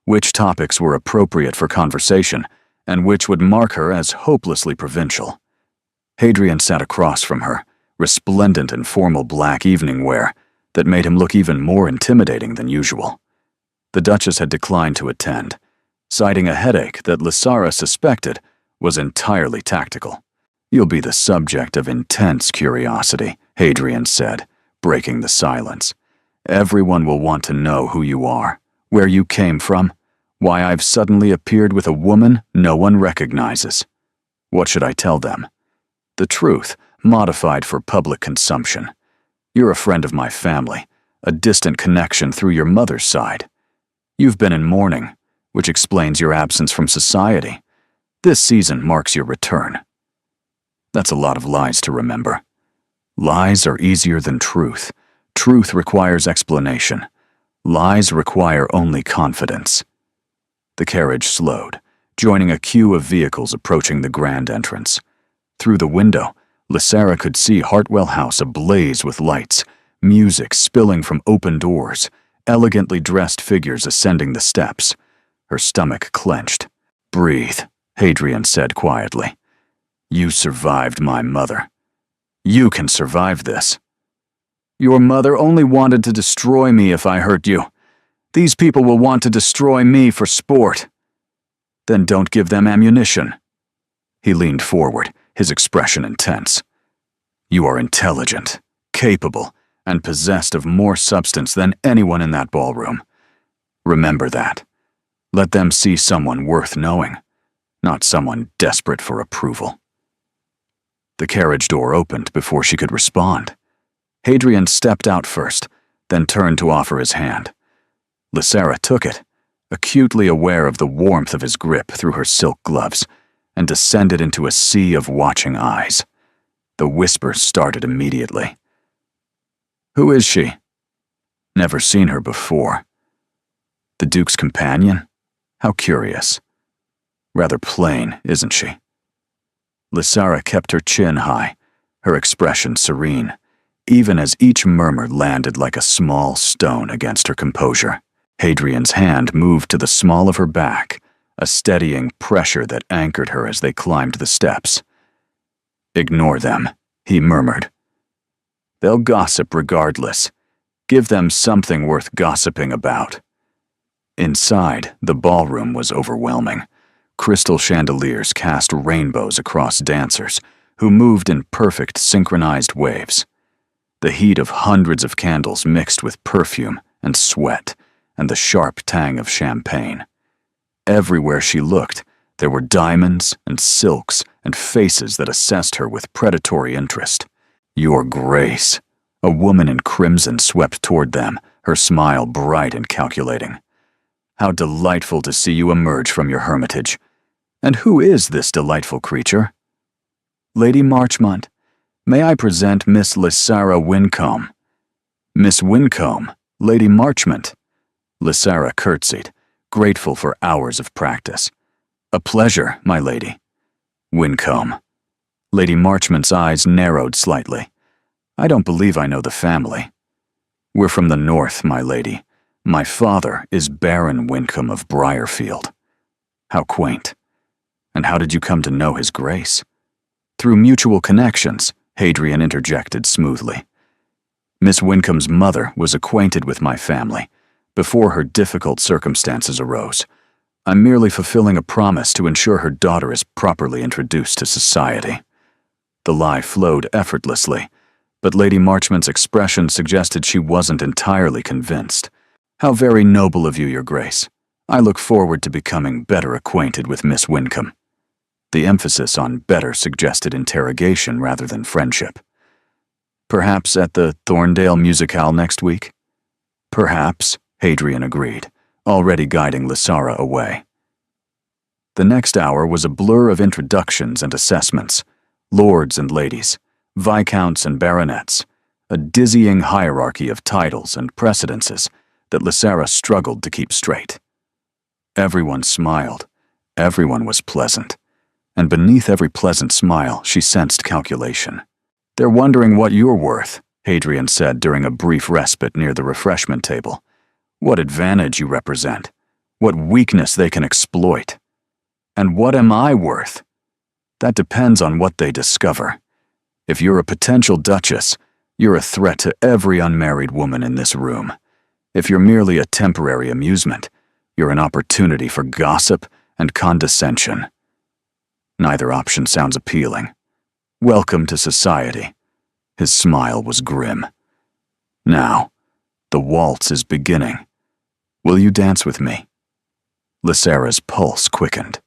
which topics were appropriate for conversation, and which would mark her as hopelessly provincial. Hadrian sat across from her, resplendent in formal black evening wear that made him look even more intimidating than usual. The Duchess had declined to attend, citing a headache that Lysara suspected was entirely tactical. "You'll be the subject of intense curiosity," Hadrian said, breaking the silence. "Everyone will want to know who you are, where you came from, why I've suddenly appeared with a woman no one recognizes. What should I tell them? The truth, modified for public consumption. You're a friend of my family, a distant connection through your mother's side. You've been in mourning, which explains your absence from society. This season marks your return." That's a lot of lies to remember. Lies are easier than truth. Truth requires explanation. Lies require only confidence. The carriage slowed, joining a queue of vehicles approaching the grand entrance. Through the window, Lysara could see Hartwell House ablaze with lights, music spilling from open doors, elegantly dressed figures ascending the steps. Her stomach clenched. "Breathe," Hadrian said quietly. "You survived my mother. You can survive this." "Your mother only wanted to destroy me if I hurt you. These people will want to destroy me for sport." "Then don't give them ammunition." He leaned forward, his expression intense. "You are intelligent, capable, and possessed of more substance than anyone in that ballroom. Remember that. Let them see someone worth knowing, not someone desperate for approval." The carriage door opened before she could respond. Hadrian stepped out first, then turned to offer his hand. Lysara took it, acutely aware of the warmth of his grip through her silk gloves, and descended into a sea of watching eyes. The whispers started immediately. "Who is she?" "Never seen her before. The Duke's companion? How curious. Rather plain, isn't she? Lysara kept her chin high, her expression serene, even as each murmur landed like a small stone against her composure. Hadrian's hand moved to the small of her back, a steadying pressure that anchored her as they climbed the steps. "Ignore them," he murmured. "They'll gossip regardless. Give them something worth gossiping about." Inside, the ballroom was overwhelming. Crystal chandeliers cast rainbows across dancers, who moved in perfect synchronized waves. The heat of hundreds of candles mixed with perfume and sweat and the sharp tang of champagne. Everywhere she looked, there were diamonds and silks and faces that assessed her with predatory interest. "Your Grace." A woman in crimson swept toward them, her smile bright and calculating. "How delightful to see you emerge from your hermitage. And who is this delightful creature?" "Lady Marchmont. May I present Miss Lysara Wincombe?" "Miss Wincombe, Lady Marchmont." Lysara curtsied, grateful for hours of practice. "A pleasure, my lady." "Wincombe." Lady Marchmont's eyes narrowed slightly. "I don't believe I know the family." "We're from the north, my lady. My father is Baron Wincombe of Briarfield." "How quaint. And how did you come to know his grace?" "Through mutual connections," Hadrian interjected smoothly. "Miss Wincombe's mother was acquainted with my family before her difficult circumstances arose. I'm merely fulfilling a promise to ensure her daughter is properly introduced to society." The lie flowed effortlessly, but Lady Marchmont's expression suggested she wasn't entirely convinced. "How very noble of you, Your Grace. I look forward to becoming better acquainted with Miss Wincombe." The emphasis on better suggested interrogation rather than friendship. "Perhaps at the Thorndale Musicale next week?" "Perhaps," Hadrian agreed, already guiding Lysara away. The next hour was a blur of introductions and assessments, lords and ladies, viscounts and baronets, a dizzying hierarchy of titles and precedences that Lysara struggled to keep straight. Everyone smiled, everyone was pleasant, and beneath every pleasant smile she sensed calculation. "They're wondering what you're worth," Hadrian said during a brief respite near the refreshment table. "What advantage you represent, what weakness they can exploit. And what am I worth? That depends on what they discover. If you're a potential duchess, you're a threat to every unmarried woman in this room. If you're merely a temporary amusement, you're an opportunity for gossip and condescension. Neither option sounds appealing. Welcome to society." His smile was grim. "Now, the waltz is beginning. Will you dance with me?" Lysara's pulse quickened.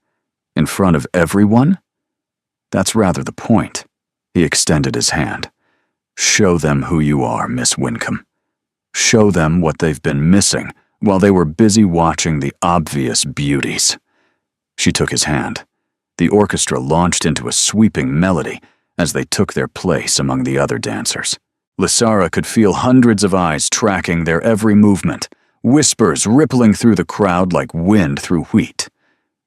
"In front of everyone?" "That's rather the point." He extended his hand. "Show them who you are, Miss Wincombe. Show them what they've been missing while they were busy watching the obvious beauties." She took his hand. The orchestra launched into a sweeping melody as they took their place among the other dancers. Lysara could feel hundreds of eyes tracking their every movement, whispers rippling through the crowd like wind through wheat.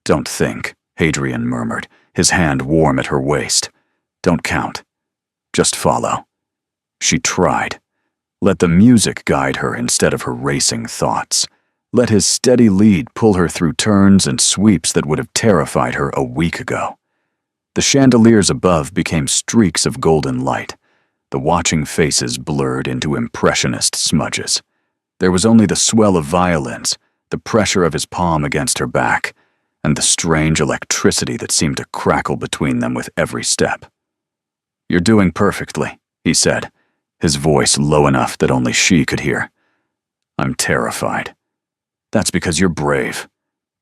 "Don't think," Hadrian murmured, his hand warm at her waist. "Don't count. Just follow." She tried. Let the music guide her instead of her racing thoughts. Let his steady lead pull her through turns and sweeps that would have terrified her a week ago. The chandeliers above became streaks of golden light. The watching faces blurred into impressionist smudges. There was only the swell of violins, the pressure of his palm against her back, and the strange electricity that seemed to crackle between them with every step. "You're doing perfectly," he said, his voice low enough that only she could hear. "I'm terrified." "That's because you're brave.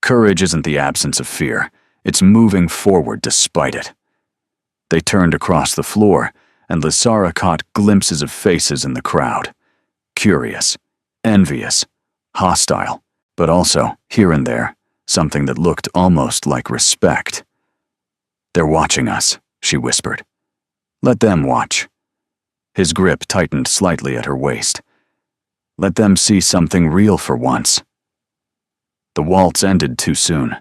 Courage isn't the absence of fear. It's moving forward despite it." They turned across the floor, and Lysara caught glimpses of faces in the crowd. Curious, envious, hostile, but also, here and there, something that looked almost like respect. "They're watching us," she whispered. "Let them watch." His grip tightened slightly at her waist. "Let them see something real for once." The waltz ended too soon.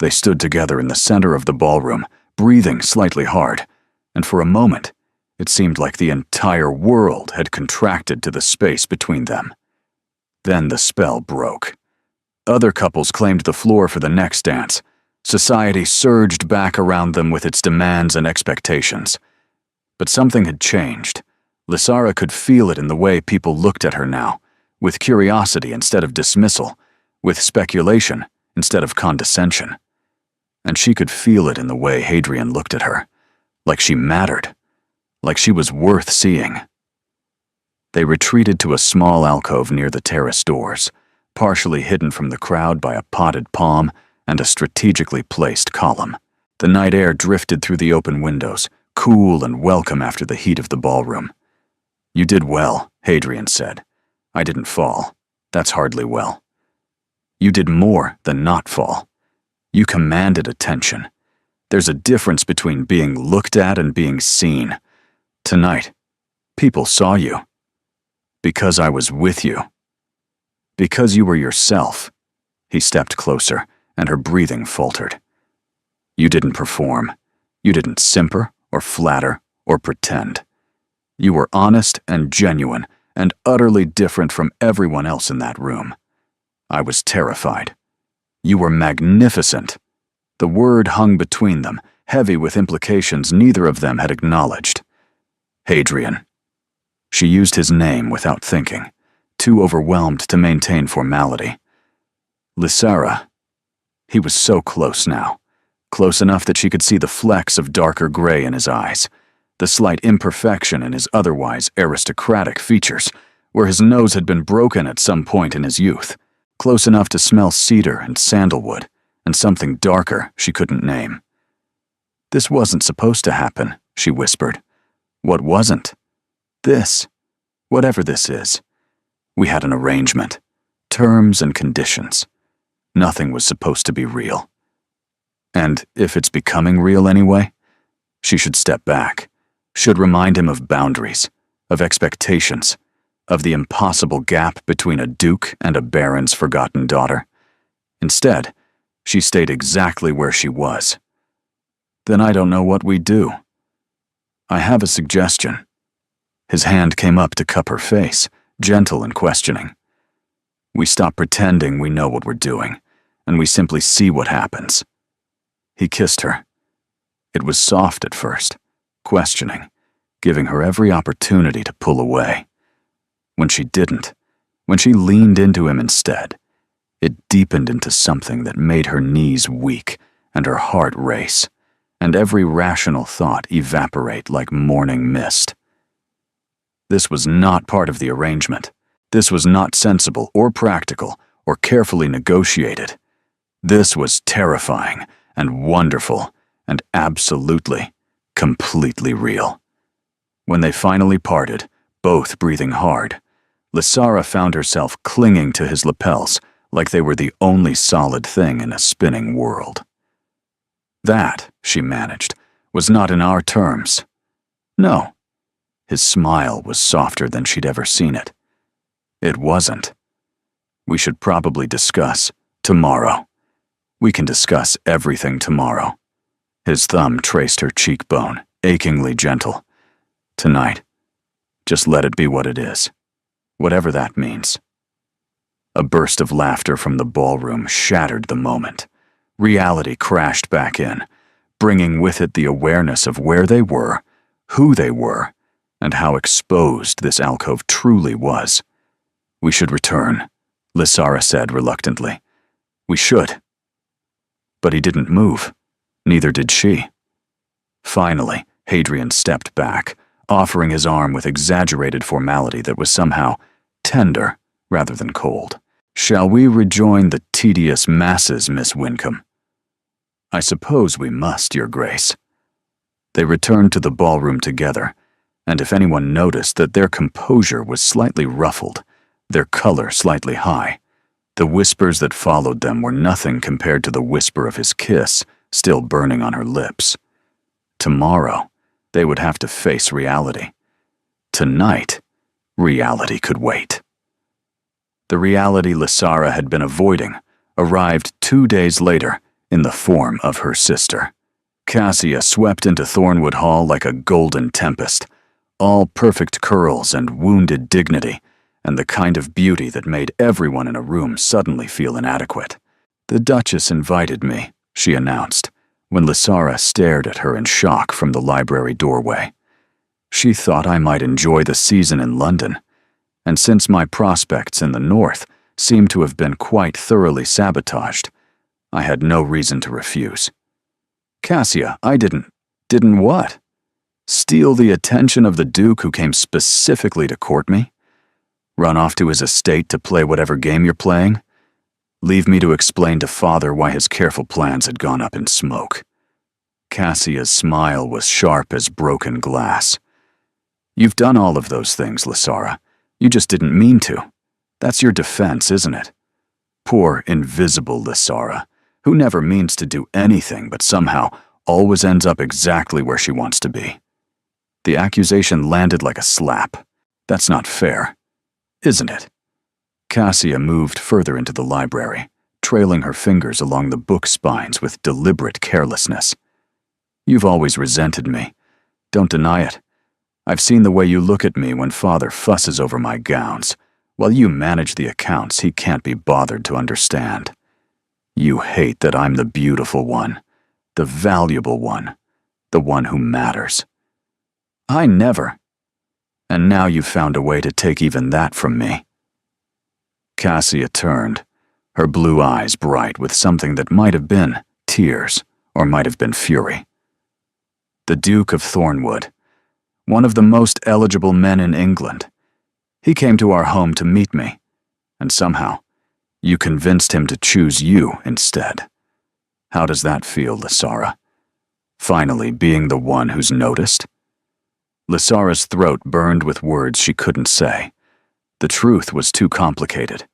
They stood together in the center of the ballroom, breathing slightly hard, and for a moment, it seemed like the entire world had contracted to the space between them. Then the spell broke. Other couples claimed the floor for the next dance. Society surged back around them with its demands and expectations. But something had changed. Lysara could feel it in the way people looked at her now, with curiosity instead of dismissal, with speculation instead of condescension. And she could feel it in the way Hadrian looked at her, like she mattered, like she was worth seeing. They retreated to a small alcove near the terrace doors, partially hidden from the crowd by a potted palm and a strategically placed column. The night air drifted through the open windows, cool and welcome after the heat of the ballroom. "You did well," Hadrian said. "I didn't fall. That's hardly well. You did more than not fall. You commanded attention. There's a difference between being looked at and being seen. Tonight, people saw you. Because I was with you. Because you were yourself." He stepped closer, and her breathing faltered. "You didn't perform. You didn't simper or flatter or pretend. You were honest and genuine and utterly different from everyone else in that room. I was terrified. You were magnificent." The word hung between them, heavy with implications neither of them had acknowledged. "Hadrian." She used his name without thinking, too overwhelmed to maintain formality. "Lysara." He was so close now, close enough that she could see the flecks of darker gray in his eyes, the slight imperfection in his otherwise aristocratic features, where his nose had been broken at some point in his youth, close enough to smell cedar and sandalwood, and something darker she couldn't name. "This wasn't supposed to happen," she whispered. "What wasn't? This. Whatever this is. We had an arrangement, terms and conditions. Nothing was supposed to be real. And if it's becoming real anyway, she should step back, should remind him of boundaries, of expectations, of the impossible gap between a duke and a baron's forgotten daughter. Instead, she stayed exactly where she was. Then I don't know what we do. I have a suggestion." His hand came up to cup her face, gentle and questioning. "We stop pretending we know what we're doing, and we simply see what happens." He kissed her. It was soft at first, questioning, giving her every opportunity to pull away. When she didn't, when she leaned into him instead, it deepened into something that made her knees weak and her heart race, and every rational thought evaporate like morning mist. This was not part of the arrangement. This was not sensible or practical or carefully negotiated. This was terrifying and wonderful and absolutely, completely real. When they finally parted, both breathing hard, Lysara found herself clinging to his lapels like they were the only solid thing in a spinning world. That, she managed, was not in our terms. No. His smile was softer than she'd ever seen it. It wasn't. We should probably discuss tomorrow. We can discuss everything tomorrow. His thumb traced her cheekbone, achingly gentle. Tonight, just let it be what it is, whatever that means. A burst of laughter from the ballroom shattered the moment. Reality crashed back in, bringing with it the awareness of where they were, who they were, and how exposed this alcove truly was. "We should return," Lysara said reluctantly. "We should." But he didn't move. Neither did she. Finally, Hadrian stepped back, offering his arm with exaggerated formality that was somehow tender rather than cold. "Shall we rejoin the tedious masses, Miss Wincombe?" "I suppose we must, Your Grace." They returned to the ballroom together, and if anyone noticed that their composure was slightly ruffled, their color slightly high, the whispers that followed them were nothing compared to the whisper of his kiss still burning on her lips. Tomorrow, they would have to face reality. Tonight, reality could wait. The reality Lysara had been avoiding, arrived 2 days later in the form of her sister. Cassia swept into Thornwood Hall like a golden tempest, all perfect curls and wounded dignity, and the kind of beauty that made everyone in a room suddenly feel inadequate. "The Duchess invited me," she announced, when Lysara stared at her in shock from the library doorway. "She thought I might enjoy the season in London, and since my prospects in the north seemed to have been quite thoroughly sabotaged, I had no reason to refuse." "Cassia, I didn't what? Steal the attention of the Duke who came specifically to court me? Run off to his estate to play whatever game you're playing? Leave me to explain to Father why his careful plans had gone up in smoke?" Cassia's smile was sharp as broken glass. "You've done all of those things, Lysara. You just didn't mean to. That's your defense, isn't it? Poor, invisible Lysara, who never means to do anything but somehow always ends up exactly where she wants to be." The accusation landed like a slap. That's not fair, isn't it? Cassia moved further into the library, trailing her fingers along the book spines with deliberate carelessness. "You've always resented me. Don't deny it. I've seen the way you look at me when Father fusses over my gowns, while you manage the accounts he can't be bothered to understand. You hate that I'm the beautiful one, the valuable one, the one who matters. I never. And now you've found a way to take even that from me." Cassia turned, her blue eyes bright with something that might have been tears or might have been fury. "The Duke of Thornwood, one of the most eligible men in England. He came to our home to meet me, and somehow you convinced him to choose you instead. How does that feel, Lysara? Finally being the one who's noticed?" Lysara's throat burned with words she couldn't say. The truth was too complicated.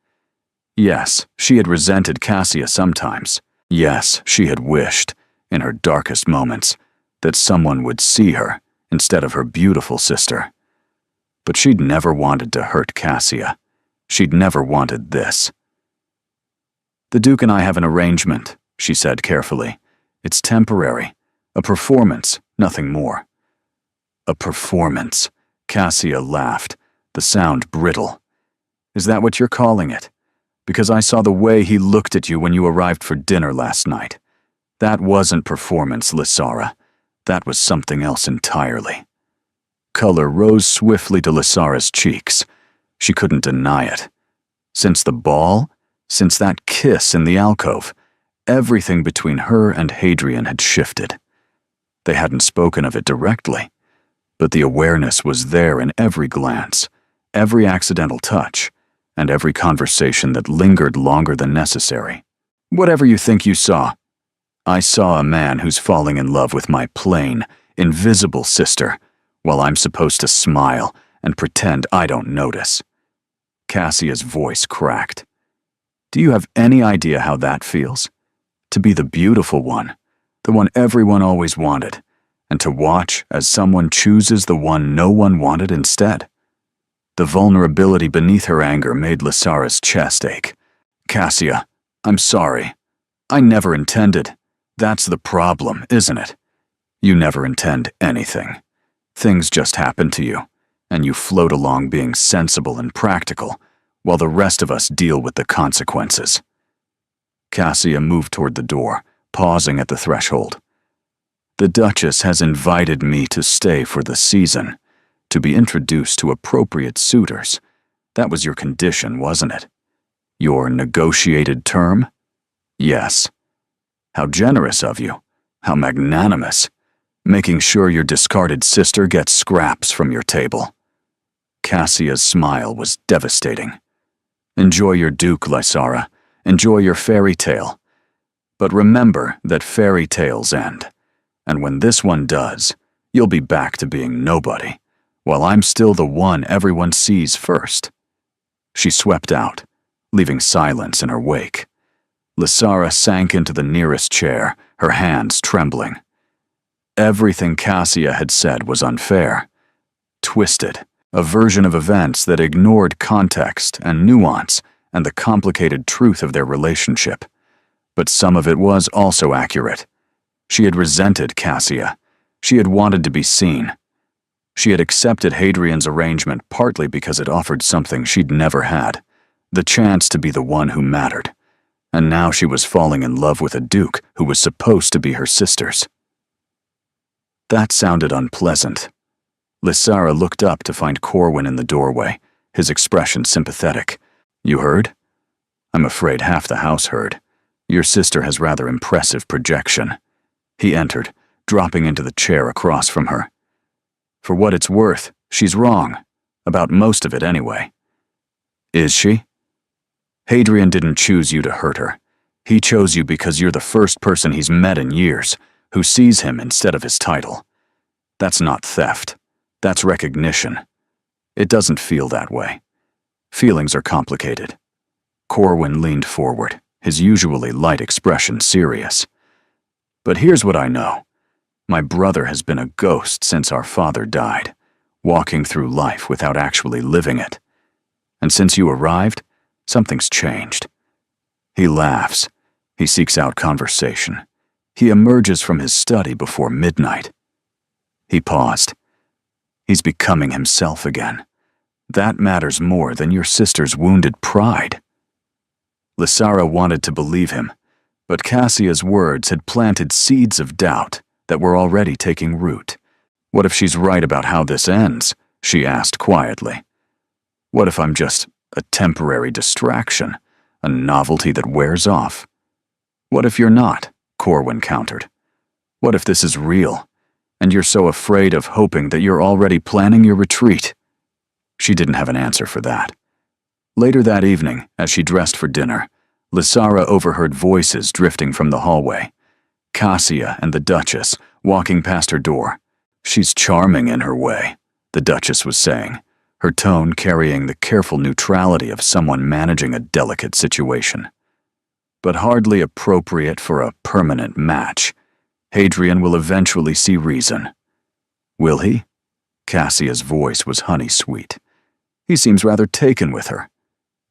Yes, she had resented Cassia sometimes. Yes, she had wished, in her darkest moments, that someone would see her instead of her beautiful sister. But she'd never wanted to hurt Cassia. She'd never wanted this. "The Duke and I have an arrangement," she said carefully. "It's temporary. A performance, nothing more." "A performance," Cassia laughed, the sound brittle. "Is that what you're calling it? Because I saw the way he looked at you when you arrived for dinner last night. That wasn't performance, Lysara. That was something else entirely." Color rose swiftly to Lysara's cheeks. She couldn't deny it. Since the ball, since that kiss in the alcove, everything between her and Hadrian had shifted. They hadn't spoken of it directly, but the awareness was there in every glance, every accidental touch, and every conversation that lingered longer than necessary. "Whatever you think you saw, I saw a man who's falling in love with my plain, invisible sister, while I'm supposed to smile and pretend I don't notice." Cassia's voice cracked. "Do you have any idea how that feels? To be the beautiful one, the one everyone always wanted, and to watch as someone chooses the one no one wanted instead?" The vulnerability beneath her anger made Lysara's chest ache. "Cassia, I'm sorry. I never intended. That's the problem, isn't it? You never intend anything. Things just happen to you, and you float along being sensible and practical, while the rest of us deal with the consequences." Cassia moved toward the door, pausing at the threshold. "The Duchess has invited me to stay for the season, to be introduced to appropriate suitors. That was your condition, wasn't it? Your negotiated term? Yes. How generous of you. How magnanimous. Making sure your discarded sister gets scraps from your table." Cassia's smile was devastating. "Enjoy your Duke, Lysara. Enjoy your fairy tale. But remember that fairy tales end, and when this one does, you'll be back to being nobody, while I'm still the one everyone sees first." She swept out, leaving silence in her wake. Lysara sank into the nearest chair, her hands trembling. Everything Cassia had said was unfair, twisted, a version of events that ignored context and nuance and the complicated truth of their relationship. but some of it was also accurate. She had resented Cassia. She had wanted to be seen. She had accepted Hadrian's arrangement partly because it offered something she'd never had, the chance to be the one who mattered. And now she was falling in love with a duke who was supposed to be her sister's. That sounded unpleasant. Lysara looked up to find Corwin in the doorway, his expression sympathetic. "You heard?" "I'm afraid half the house heard. Your sister has rather impressive projection." He entered, dropping into the chair across from her. "For what it's worth, she's wrong. About most of it anyway." "Is she?" "Hadrian didn't choose you to hurt her. He chose you because you're the first person he's met in years who sees him instead of his title. That's not theft. That's recognition. It doesn't feel that way. Feelings are complicated." Corwin leaned forward, his usually light expression serious. "But here's what I know. My brother has been a ghost since our father died, walking through life without actually living it. And since you arrived, something's changed." He laughs. He seeks out conversation. He emerges from his study before midnight. He paused. "He's becoming himself again. That matters more than your sister's wounded pride." Lysara wanted to believe him, but Cassia's words had planted seeds of doubt that were already taking root. "What if she's right about how this ends?" she asked quietly. "What if I'm just a temporary distraction, a novelty that wears off?" "What if you're not?" Corwin countered. "What if this is real, and you're so afraid of hoping that you're already planning your retreat?" She didn't have an answer for that. Later that evening, as she dressed for dinner, Lysara overheard voices drifting from the hallway. Cassia and the Duchess walking past her door. "She's charming in her way," the Duchess was saying, her tone carrying the careful neutrality of someone managing a delicate situation. "But hardly appropriate for a permanent match. Hadrian will eventually see reason." "Will he?" Cassia's voice was honey-sweet. "He seems rather taken with her.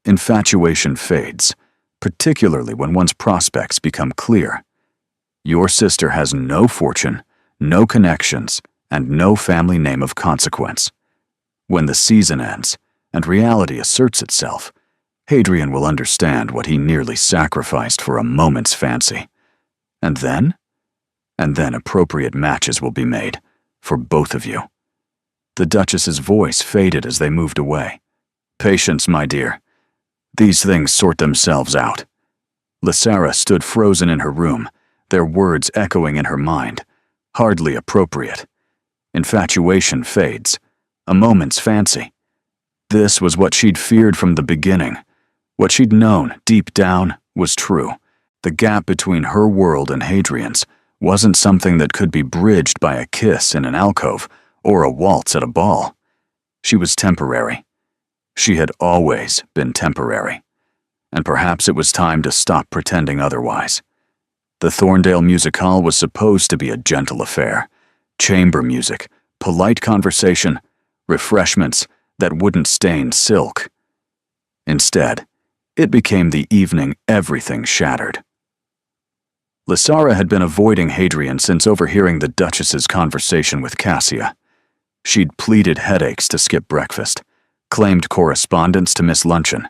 Infatuation fades, particularly when one's prospects become clear. Your sister has no fortune, no connections, and no family name of consequence. When the season ends, and reality asserts itself, Hadrian will understand what he nearly sacrificed for a moment's fancy. And then appropriate matches will be made, for both of you." The Duchess's voice faded as they moved away. "Patience, my dear. These things sort themselves out." Lysara stood frozen in her room, their words echoing in her mind. Hardly appropriate. Infatuation fades. A moment's fancy. This was what she'd feared from the beginning. What she'd known, deep down, was true. The gap between her world and Hadrian's wasn't something that could be bridged by a kiss in an alcove or a waltz at a ball. She was temporary. She had always been temporary. And perhaps it was time to stop pretending otherwise. The Thorndale Music Hall was supposed to be a gentle affair. Chamber music, polite conversation, refreshments that wouldn't stain silk. Instead, it became the evening everything shattered. Lysara had been avoiding Hadrian since overhearing the Duchess's conversation with Cassia. She'd pleaded headaches to skip breakfast, claimed correspondence to miss luncheon,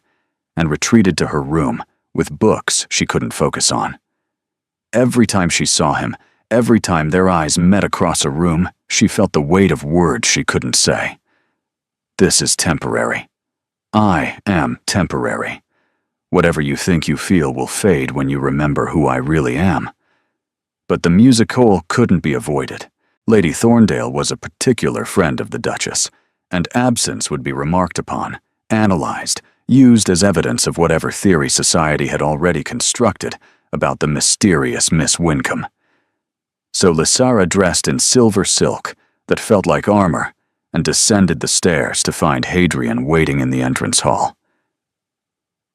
and retreated to her room with books she couldn't focus on. Every time she saw him, every time their eyes met across a room, she felt the weight of words she couldn't say. "This is temporary. I am temporary. Whatever you think you feel will fade when you remember who I really am." But the music hall couldn't be avoided. Lady Thorndale was a particular friend of the Duchess, and absence would be remarked upon, analyzed, used as evidence of whatever theory society had already constructed about the mysterious Miss Wincombe. So Lysara dressed in silver silk that felt like armor and descended the stairs to find Hadrian waiting in the entrance hall.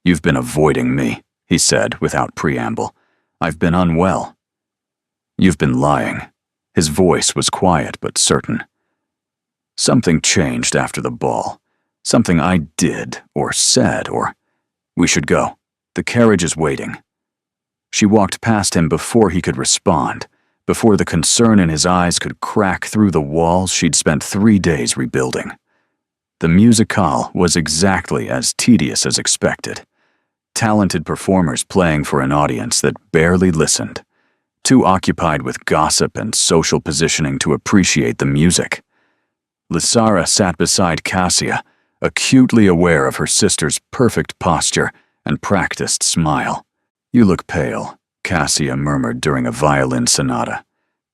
"You've been avoiding me," he said without preamble. "I've been unwell." "You've been lying." His voice was quiet but certain. "Something changed after the ball. Something I did or said or... We should go. The carriage is waiting." She walked past him before he could respond, before the concern in his eyes could crack through the walls she'd spent 3 days rebuilding. The musicale was exactly as tedious as expected. Talented performers playing for an audience that barely listened, too occupied with gossip and social positioning to appreciate the music. Lysara sat beside Cassia, acutely aware of her sister's perfect posture and practiced smile. "You look pale," Cassia murmured during a violin sonata.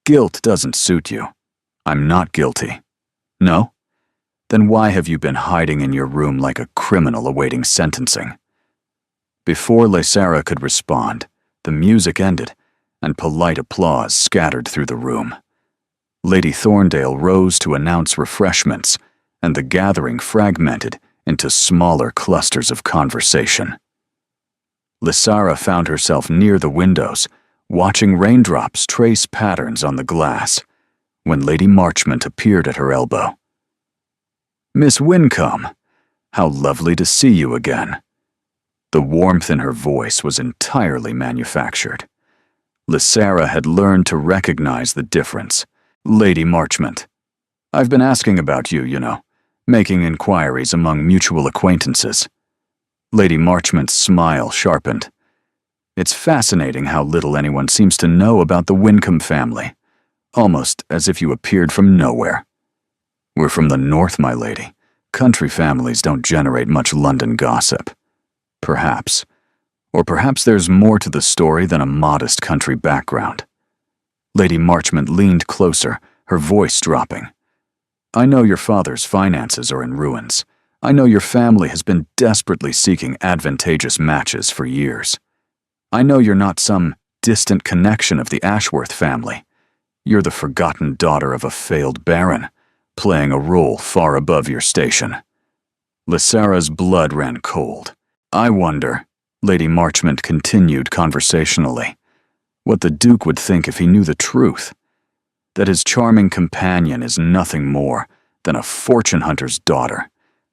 "Guilt doesn't suit you." "I'm not guilty." "No? Then why have you been hiding in your room like a criminal awaiting sentencing?" Before Lysara could respond, the music ended, and polite applause scattered through the room. Lady Thorndale rose to announce refreshments, and the gathering fragmented into smaller clusters of conversation. Lysara found herself near the windows, watching raindrops trace patterns on the glass, when Lady Marchmont appeared at her elbow. "Miss Wincombe, how lovely to see you again." The warmth in her voice was entirely manufactured. Lysara had learned to recognize the difference. "Lady Marchmont, I've been asking about you, making inquiries among mutual acquaintances." Lady Marchmont's smile sharpened. "It's fascinating how little anyone seems to know about the Wincombe family, almost as if you appeared from nowhere." "We're from the north, my lady. Country families don't generate much London gossip." "Perhaps. Or perhaps there's more to the story than a modest country background." Lady Marchmont leaned closer, her voice dropping. "I know your father's finances are in ruins. I know your family has been desperately seeking advantageous matches for years. I know you're not some distant connection of the Ashworth family. You're the forgotten daughter of a failed baron, playing a role far above your station." Lysara's blood ran cold. "I wonder," Lady Marchmont continued conversationally, "what the Duke would think if he knew the truth. That his charming companion is nothing more than a fortune hunter's daughter,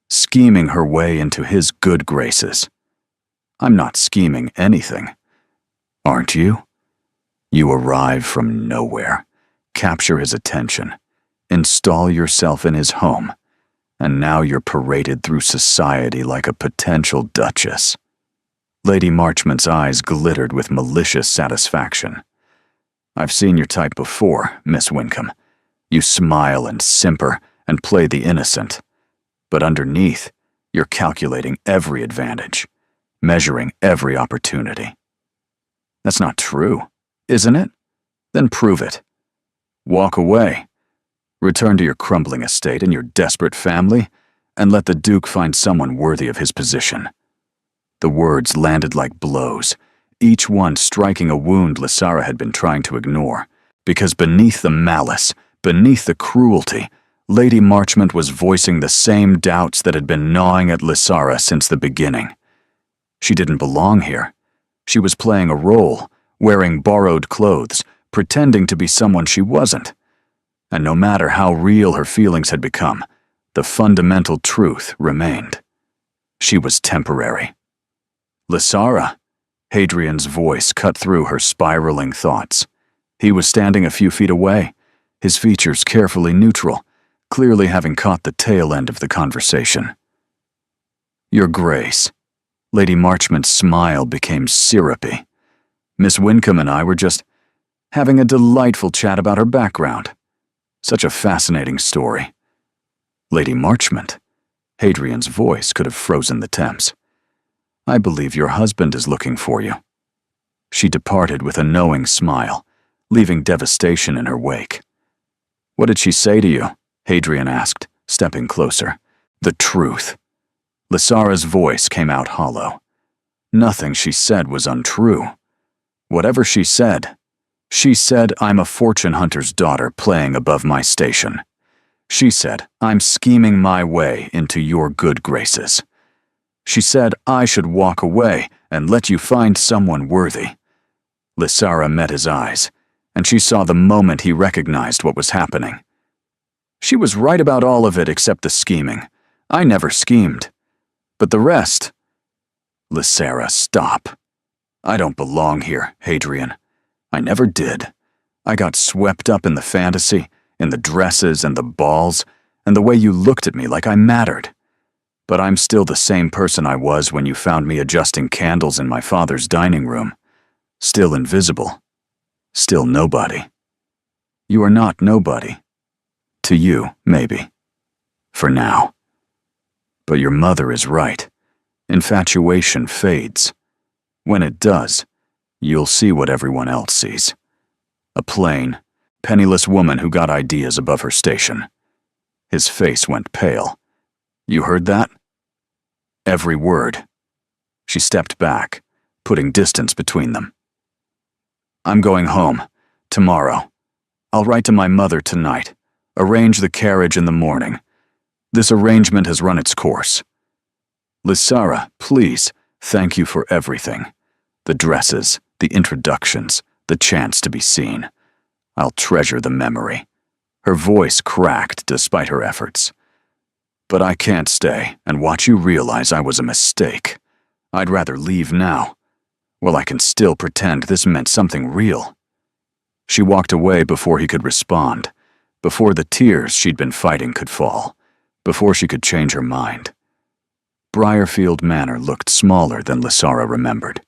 scheming her way into his good graces." "I'm not scheming anything." "Aren't you? You arrive from nowhere, capture his attention, install yourself in his home, and now you're paraded through society like a potential duchess." Lady Marchmont's eyes glittered with malicious satisfaction. "I've seen your type before, Miss Wincombe. You smile and simper and play the innocent. But underneath, you're calculating every advantage, measuring every opportunity." "That's not true, isn't it? Then prove it. Walk away. Return to your crumbling estate and your desperate family, and let the Duke find someone worthy of his position." The words landed like blows, each one striking a wound Lysara had been trying to ignore, because beneath the malice, beneath the cruelty, Lady Marchmont was voicing the same doubts that had been gnawing at Lysara since the beginning. She didn't belong here. She was playing a role, wearing borrowed clothes, pretending to be someone she wasn't. And no matter how real her feelings had become, the fundamental truth remained. She was temporary. "Lysara," Hadrian's voice cut through her spiraling thoughts. He was standing a few feet away, his features carefully neutral, clearly having caught the tail end of the conversation. "Your Grace." Lady Marchmont's smile became syrupy. "Miss Wincombe and I were just having a delightful chat about her background. Such a fascinating story." "Lady Marchmont." Hadrian's voice could have frozen the temps. "I believe your husband is looking for you." She departed with a knowing smile, leaving devastation in her wake. "What did she say to you?" Hadrian asked, stepping closer. "The truth." Lysara's voice came out hollow. "Nothing she said was untrue. Whatever she said I'm a fortune hunter's daughter playing above my station. She said I'm scheming my way into your good graces. She said I should walk away and let you find someone worthy." Lysara met his eyes, and she saw the moment he recognized what was happening. "She was right about all of it except the scheming. I never schemed. But the rest—" "Lysara, stop." I don't belong here, Hadrian. I never did. I got swept up in the fantasy, in the dresses and the balls, and the way you looked at me like I mattered. But I'm still the same person I was when you found me adjusting candles in my father's dining room. Still invisible. Still nobody. You are not nobody. To you, maybe. For now. But your mother is right. Infatuation fades. When it does, you'll see what everyone else sees. A plain, penniless woman who got ideas above her station. His face went pale. You heard that? Every word. She stepped back, putting distance between them. I'm going home, tomorrow. I'll write to my mother tonight, arrange the carriage in the morning. This arrangement has run its course. Lysara, please, thank you for everything. The dresses, the introductions, the chance to be seen. I'll treasure the memory. Her voice cracked despite her efforts. But I can't stay and watch you realize I was a mistake. I'd rather leave now. Well, I can still pretend this meant something real. She walked away before he could respond, before the tears she'd been fighting could fall, before she could change her mind. Briarfield Manor looked smaller than Lysara remembered.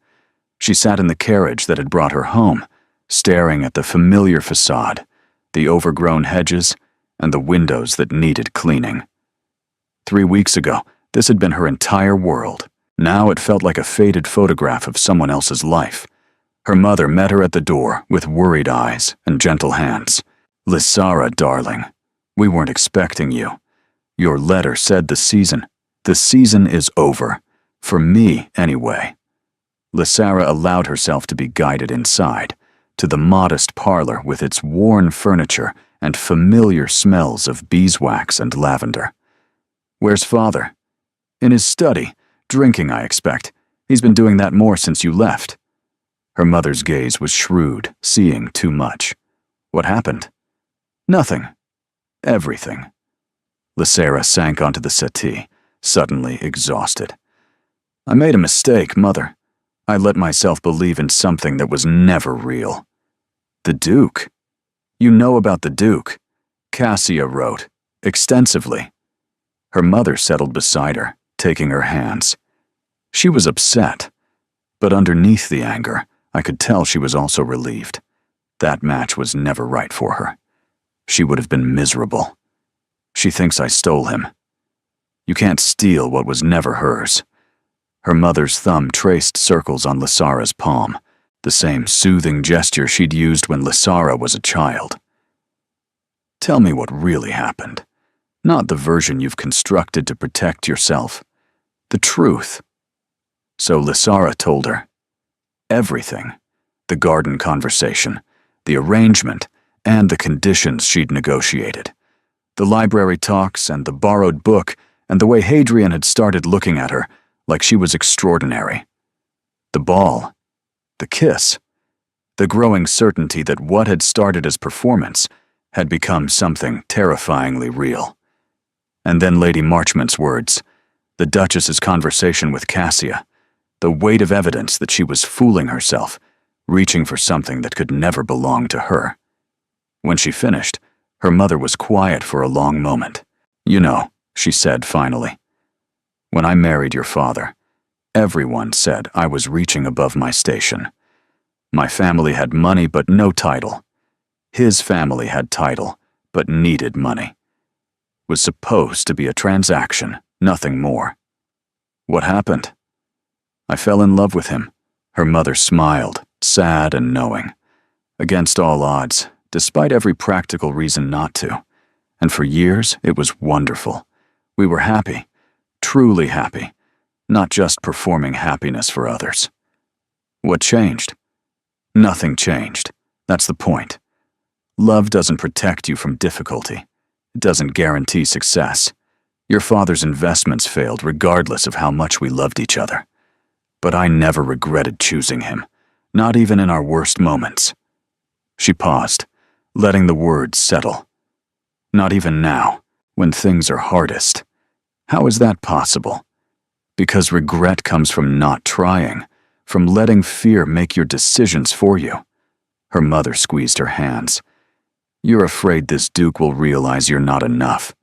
She sat in the carriage that had brought her home, staring at the familiar facade, the overgrown hedges, and the windows that needed cleaning. 3 weeks ago, this had been her entire world. Now it felt like a faded photograph of someone else's life. Her mother met her at the door with worried eyes and gentle hands. Lysara, darling, we weren't expecting you. Your letter said the season is over. For me, anyway. Lysara allowed herself to be guided inside, to the modest parlor with its worn furniture and familiar smells of beeswax and lavender. Where's father? In his study. Drinking, I expect. He's been doing that more since you left. Her mother's gaze was shrewd, seeing too much. What happened? Nothing. Everything. Lysara sank onto the settee, suddenly exhausted. I made a mistake, Mother. I let myself believe in something that was never real. The Duke. You know about the Duke. Cassia wrote, extensively. Her mother settled beside her, taking her hands. She was upset, but underneath the anger, I could tell she was also relieved. That match was never right for her. She would have been miserable. She thinks I stole him. You can't steal what was never hers. Her mother's thumb traced circles on Lysara's palm, the same soothing gesture she'd used when Lysara was a child. Tell me what really happened. Not the version you've constructed to protect yourself. The truth. So Lysara told her. Everything. The garden conversation, the arrangement, and the conditions she'd negotiated. The library talks and the borrowed book and the way Hadrian had started looking at her like she was extraordinary. The ball. The kiss. The growing certainty that what had started as performance had become something terrifyingly real. And then Lady Marchmont's words, the Duchess's conversation with Cassia, the weight of evidence that she was fooling herself, reaching for something that could never belong to her. When she finished, her mother was quiet for a long moment. You know, she said finally, when I married your father, everyone said I was reaching above my station. My family had money but no title. His family had title but needed money. Was supposed to be a transaction, nothing more. What happened? I fell in love with him. Her mother smiled, sad and knowing. Against all odds, despite every practical reason not to. And for years, it was wonderful. We were happy, truly happy, not just performing happiness for others. What changed? Nothing changed. That's the point. Love doesn't protect you from difficulty. It doesn't guarantee success. Your father's investments failed regardless of how much we loved each other. But I never regretted choosing him, not even in our worst moments. She paused, letting the words settle. Not even now, when things are hardest. How is that possible? Because regret comes from not trying, from letting fear make your decisions for you. Her mother squeezed her hands. You're afraid this Duke will realize you're not enough.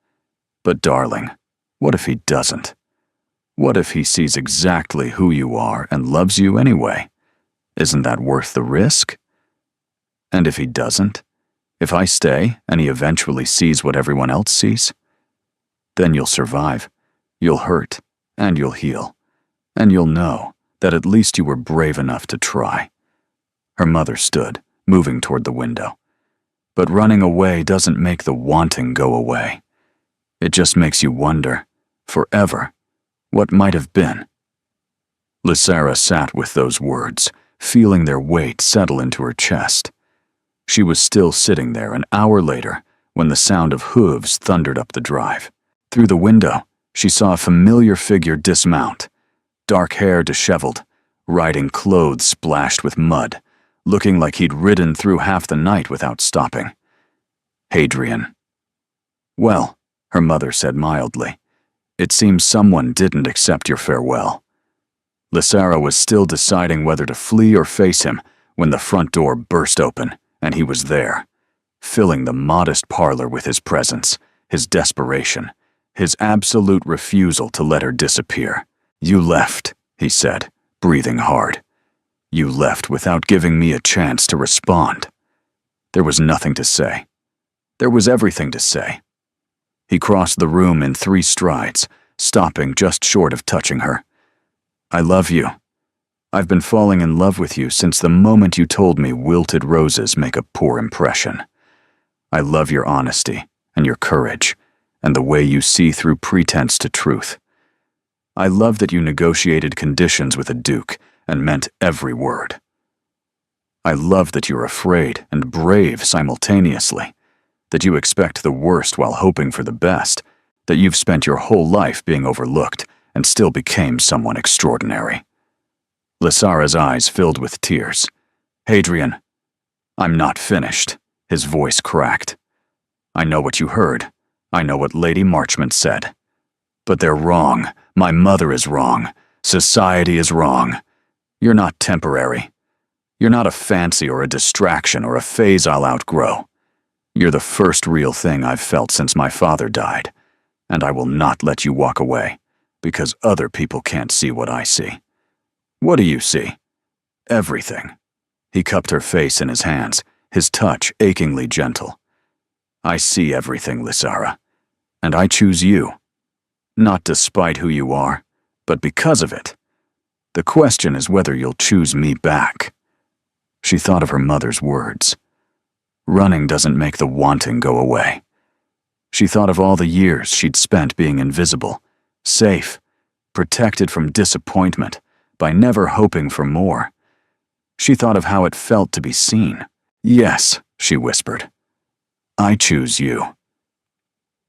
But darling, what if he doesn't? What if he sees exactly who you are and loves you anyway? Isn't that worth the risk? And if he doesn't? If I stay and he eventually sees what everyone else sees? Then you'll survive. You'll hurt, and you'll heal. And you'll know that at least you were brave enough to try. Her mother stood, moving toward the window. But running away doesn't make the wanting go away. It just makes you wonder, forever, what might have been. Lysara sat with those words, feeling their weight settle into her chest. She was still sitting there an hour later when the sound of hooves thundered up the drive. Through the window, she saw a familiar figure dismount, dark hair disheveled, riding clothes splashed with mud, looking like he'd ridden through half the night without stopping. Hadrian. Well, her mother said mildly, it seems someone didn't accept your farewell. Lysara was still deciding whether to flee or face him when the front door burst open, and he was there, filling the modest parlor with his presence, his desperation, his absolute refusal to let her disappear. You left, he said, breathing hard. You left without giving me a chance to respond. There was nothing to say. There was everything to say. He crossed the room in 3 strides, stopping just short of touching her. I love you. I've been falling in love with you since the moment you told me wilted roses make a poor impression. I love your honesty and your courage and the way you see through pretense to truth. I love that you negotiated conditions with a duke and meant every word. I love that you're afraid and brave simultaneously, that you expect the worst while hoping for the best, that you've spent your whole life being overlooked and still became someone extraordinary. Lysara's eyes filled with tears. Hadrian, I'm not finished, his voice cracked. I know what you heard. I know what Lady Marchmont said. But they're wrong. My mother is wrong. Society is wrong. You're not temporary. You're not a fancy or a distraction or a phase I'll outgrow. You're the first real thing I've felt since my father died, and I will not let you walk away, because other people can't see what I see. What do you see? Everything. He cupped her face in his hands, his touch achingly gentle. I see everything, Lysara, and I choose you. Not despite who you are, but because of it. The question is whether you'll choose me back. She thought of her mother's words. Running doesn't make the wanting go away. She thought of all the years she'd spent being invisible, safe, protected from disappointment, by never hoping for more. She thought of how it felt to be seen. Yes, she whispered. I choose you.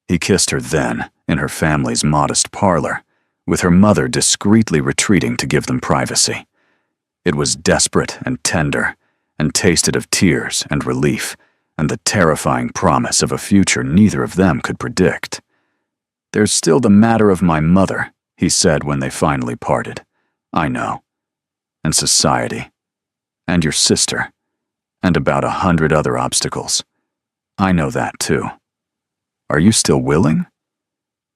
He kissed her then, in her family's modest parlor, with her mother discreetly retreating to give them privacy. It was desperate and tender, and tasted of tears and relief, and the terrifying promise of a future neither of them could predict. There's still the matter of my mother, he said when they finally parted. I know. And society. And your sister. And about 100 other obstacles. I know that too. Are you still willing?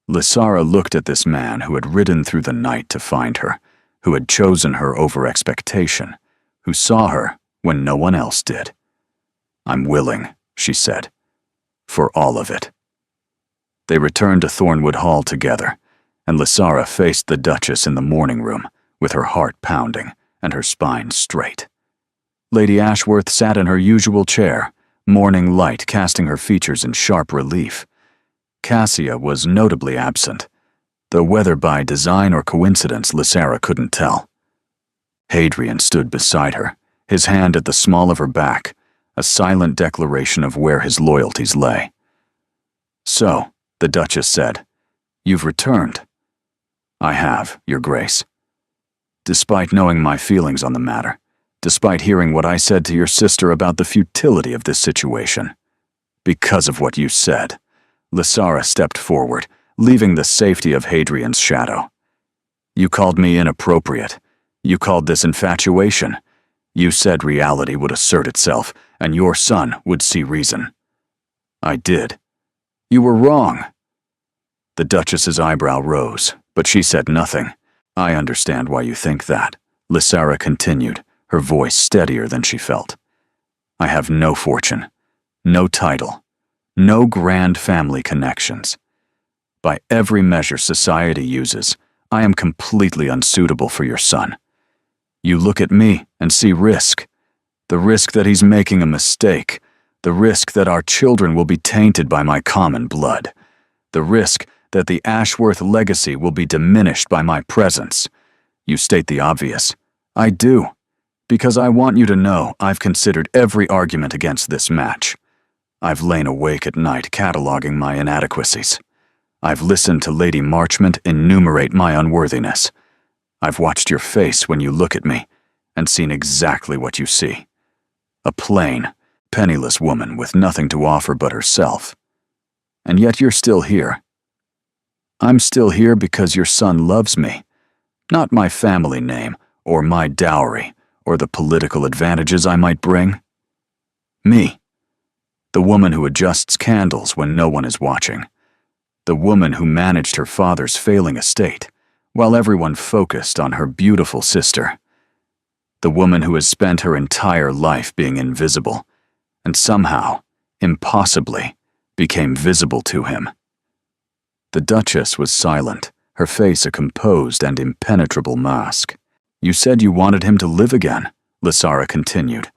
Lysara looked at this man who had ridden through the night to find her, who had chosen her over expectation, who saw her when no one else did. I'm willing, she said. For all of it. They returned to Thornwood Hall together, and Lysara faced the Duchess in the morning room, with her heart pounding and her spine straight. Lady Ashworth sat in her usual chair, morning light casting her features in sharp relief. Cassia was notably absent, though whether by design or coincidence Lysara couldn't tell. Hadrian stood beside her, his hand at the small of her back, a silent declaration of where his loyalties lay. So, the Duchess said, you've returned. I have, Your Grace. Despite knowing my feelings on the matter, despite hearing what I said to your sister about the futility of this situation. Because of what you said, Lysara stepped forward, leaving the safety of Hadrian's shadow. You called me inappropriate. You called this infatuation. You said reality would assert itself, and your son would see reason. I did. You were wrong. The Duchess's eyebrow rose, but she said nothing. I understand why you think that, Lysara continued, her voice steadier than she felt. I have no fortune, no title, no grand family connections. By every measure society uses, I am completely unsuitable for your son. You look at me and see risk. The risk that he's making a mistake. The risk that our children will be tainted by my common blood. The risk that the Ashworth legacy will be diminished by my presence. You state the obvious. I do, because I want you to know I've considered every argument against this match. I've lain awake at night cataloging my inadequacies. I've listened to Lady Marchmont enumerate my unworthiness. I've watched your face when you look at me and seen exactly what you see. A plain, penniless woman with nothing to offer but herself. And yet you're still here. I'm still here because your son loves me, not my family name or my dowry or the political advantages I might bring. Me, the woman who adjusts candles when no one is watching. The woman who managed her father's failing estate, while everyone focused on her beautiful sister. The woman who has spent her entire life being invisible, and somehow, impossibly, became visible to him. The Duchess was silent, her face a composed and impenetrable mask. You said you wanted him to live again, Lysara continued.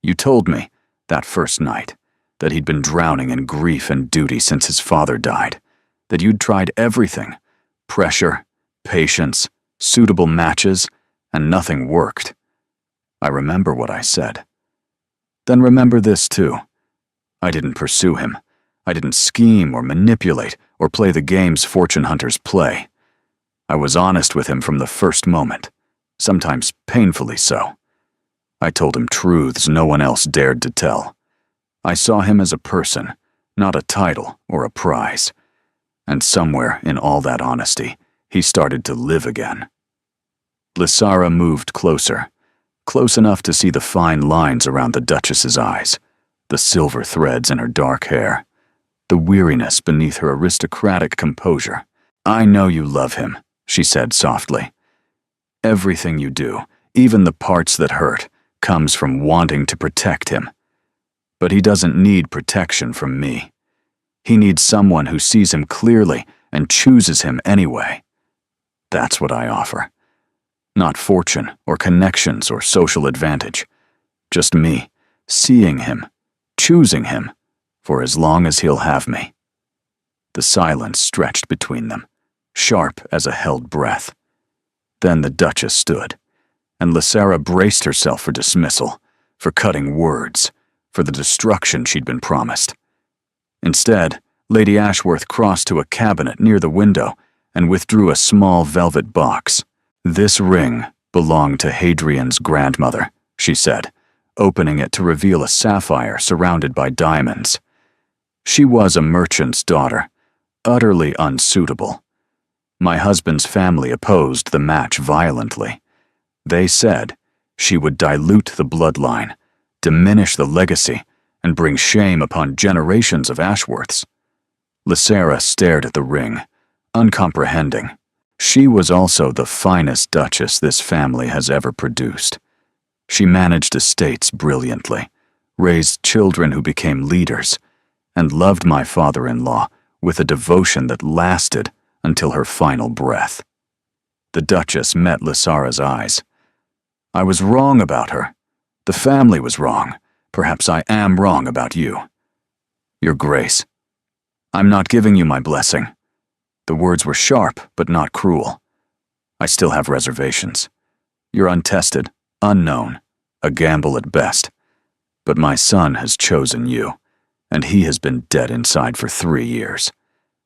You told me, that first night, that he'd been drowning in grief and duty since his father died, that you'd tried everything, pressure, patience, suitable matches, and nothing worked. I remember what I said. Then remember this too. I didn't pursue him. I didn't scheme or manipulate or play the games fortune hunters play. I was honest with him from the first moment, sometimes painfully so. I told him truths no one else dared to tell. I saw him as a person, not a title or a prize. And somewhere in all that honesty, he started to live again. Lysara moved closer, close enough to see the fine lines around the Duchess's eyes, the silver threads in her dark hair, the weariness beneath her aristocratic composure. I know you love him, she said softly. Everything you do, even the parts that hurt, comes from wanting to protect him. But he doesn't need protection from me. He needs someone who sees him clearly and chooses him anyway. That's what I offer. Not fortune or connections or social advantage. Just me, seeing him, choosing him, for as long as he'll have me. The silence stretched between them, sharp as a held breath. Then the Duchess stood, and Lysara braced herself for dismissal, for cutting words, for the destruction she'd been promised. Instead, Lady Ashworth crossed to a cabinet near the window and withdrew a small velvet box. This ring belonged to Hadrian's grandmother, she said, opening it to reveal a sapphire surrounded by diamonds. She was a merchant's daughter, utterly unsuitable. My husband's family opposed the match violently. They said she would dilute the bloodline, diminish the legacy, and bring shame upon generations of Ashworths. Lysara stared at the ring, uncomprehending. She was also the finest duchess this family has ever produced. She managed estates brilliantly, raised children who became leaders, and loved my father-in-law with a devotion that lasted until her final breath. The Duchess met Lysara's eyes. I was wrong about her. The family was wrong. Perhaps I am wrong about you. Your Grace, I'm not giving you my blessing. The words were sharp, but not cruel. I still have reservations. You're untested, unknown, a gamble at best. But my son has chosen you, and he has been dead inside for 3 years.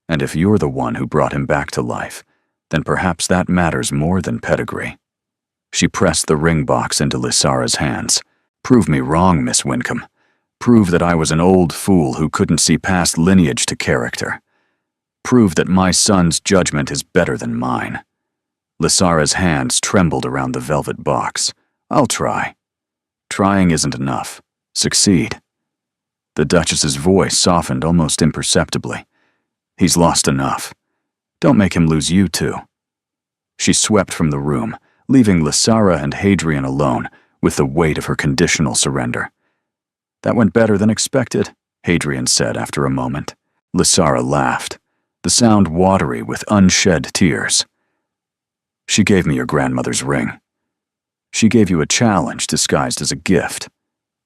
And if you're the one who brought him back to life, then perhaps that matters more than pedigree. She pressed the ring box into Lysara's hands. Prove me wrong, Miss Wincombe. Prove that I was an old fool who couldn't see past lineage to character. Prove that my son's judgment is better than mine. Lysara's hands trembled around the velvet box. "I'll try." "Trying isn't enough. Succeed." The Duchess's voice softened almost imperceptibly. "He's lost enough. Don't make him lose you too." She swept from the room, leaving Lysara and Hadrian alone with the weight of her conditional surrender. "That went better than expected," Hadrian said after a moment. Lysara laughed, the sound watery with unshed tears. "She gave me your grandmother's ring. She gave you a challenge disguised as a gift."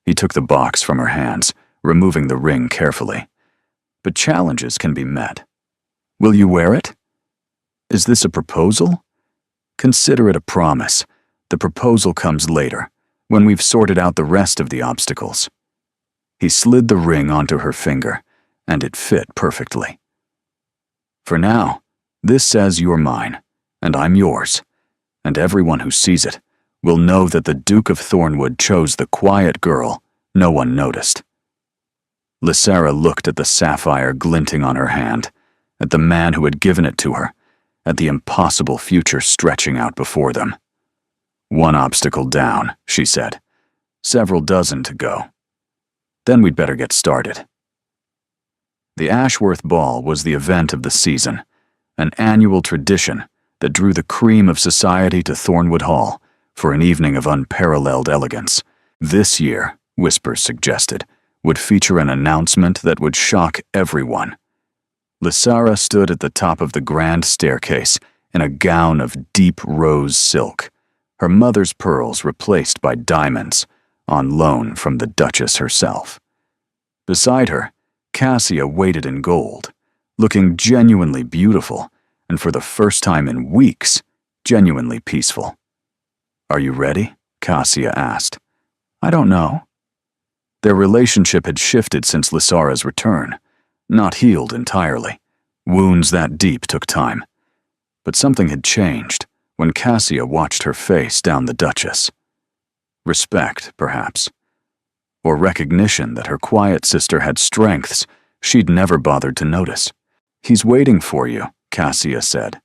He took the box from her hands, removing the ring carefully. "But challenges can be met. Will you wear it? Is this a proposal? Consider it a promise. The proposal comes later, when we've sorted out the rest of the obstacles." He slid the ring onto her finger, and it fit perfectly. "For now, this says you're mine, and I'm yours, and everyone who sees it will know that the Duke of Thornwood chose the quiet girl no one noticed." Lysara looked at the sapphire glinting on her hand, at the man who had given it to her, at the impossible future stretching out before them. "One obstacle down," she said. "Several dozen to go. Then we'd better get started." The Ashworth Ball was the event of the season, an annual tradition that drew the cream of society to Thornwood Hall for an evening of unparalleled elegance. This year, whispers suggested, would feature an announcement that would shock everyone. Lysara stood at the top of the grand staircase in a gown of deep rose silk, her mother's pearls replaced by diamonds, on loan from the Duchess herself. Beside her, Cassia waited in gold, looking genuinely beautiful, and for the first time in weeks, genuinely peaceful. "Are you ready?" Cassia asked. "I don't know." Their relationship had shifted since Lysara's return, not healed entirely. Wounds that deep took time. But something had changed when Cassia watched her face down the Duchess. Respect, perhaps. Or recognition that her quiet sister had strengths she'd never bothered to notice. "He's waiting for you," Cassia said,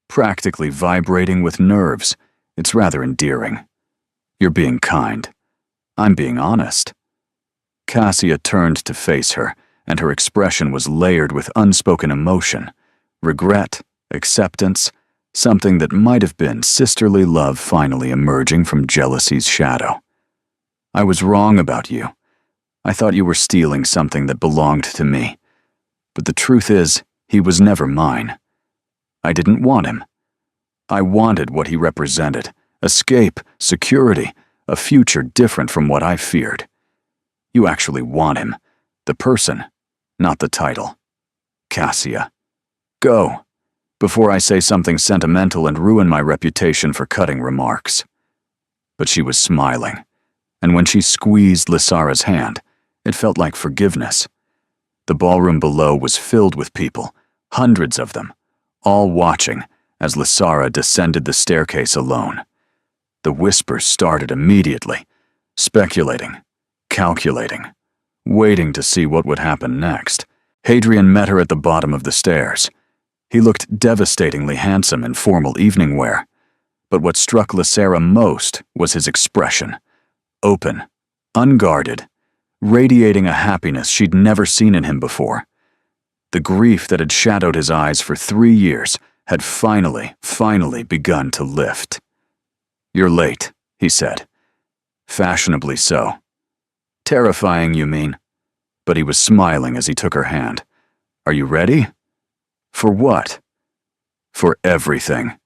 practically vibrating with nerves. "It's rather endearing. You're being kind. I'm being honest." Cassia turned to face her, and her expression was layered with unspoken emotion, regret, acceptance, something that might have been sisterly love finally emerging from jealousy's shadow. "I was wrong about you. I thought you were stealing something that belonged to me. But the truth is, he was never mine. I didn't want him. I wanted what he represented: escape, security, a future different from what I feared. You actually want him, the person, not the title. Cassia, go, before I say something sentimental and ruin my reputation for cutting remarks." But she was smiling, and when she squeezed Lysara's hand, it felt like forgiveness. The ballroom below was filled with people, hundreds of them, all watching as Lysara descended the staircase alone. The whispers started immediately, speculating, calculating, waiting to see what would happen next. Hadrian met her at the bottom of the stairs. He looked devastatingly handsome in formal evening wear, but what struck Lysara most was his expression. Open, unguarded, radiating a happiness she'd never seen in him before. The grief that had shadowed his eyes for 3 years had finally begun to lift. "You're late," he said. Fashionably so. "Terrifying, you mean?" But he was smiling as he took her hand. "Are you ready?" "For what?" "For everything."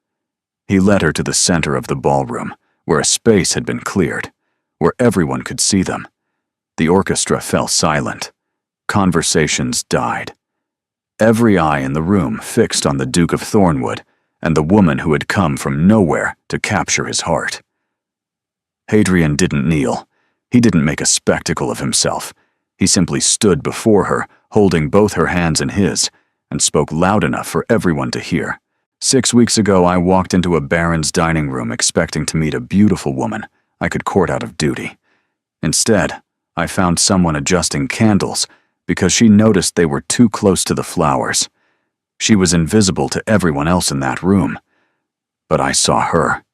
He led her to the center of the ballroom, where a space had been cleared, where everyone could see them. The orchestra fell silent. Conversations died. Every eye in the room fixed on the Duke of Thornwood and the woman who had come from nowhere to capture his heart. Hadrian didn't kneel. He didn't make a spectacle of himself. He simply stood before her, holding both her hands in his, and spoke loud enough for everyone to hear. "6 weeks ago, I walked into a baron's dining room expecting to meet a beautiful woman I could court out of duty. Instead, I found someone adjusting candles because she noticed they were too close to the flowers. She was invisible to everyone else in that room. But I saw her.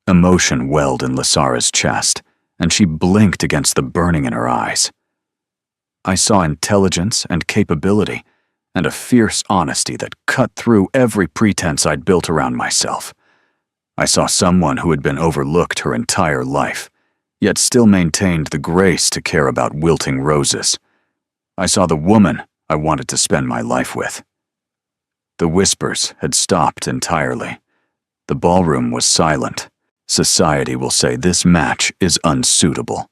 Emotion welled in Lysara's chest, and she blinked against the burning in her eyes. I saw intelligence and capability, and a fierce honesty that cut through every pretense I'd built around myself. I saw someone who had been overlooked her entire life, yet still maintained the grace to care about wilting roses. I saw the woman I wanted to spend my life with. The whispers had stopped entirely. The ballroom was silent. Society will say this match is unsuitable,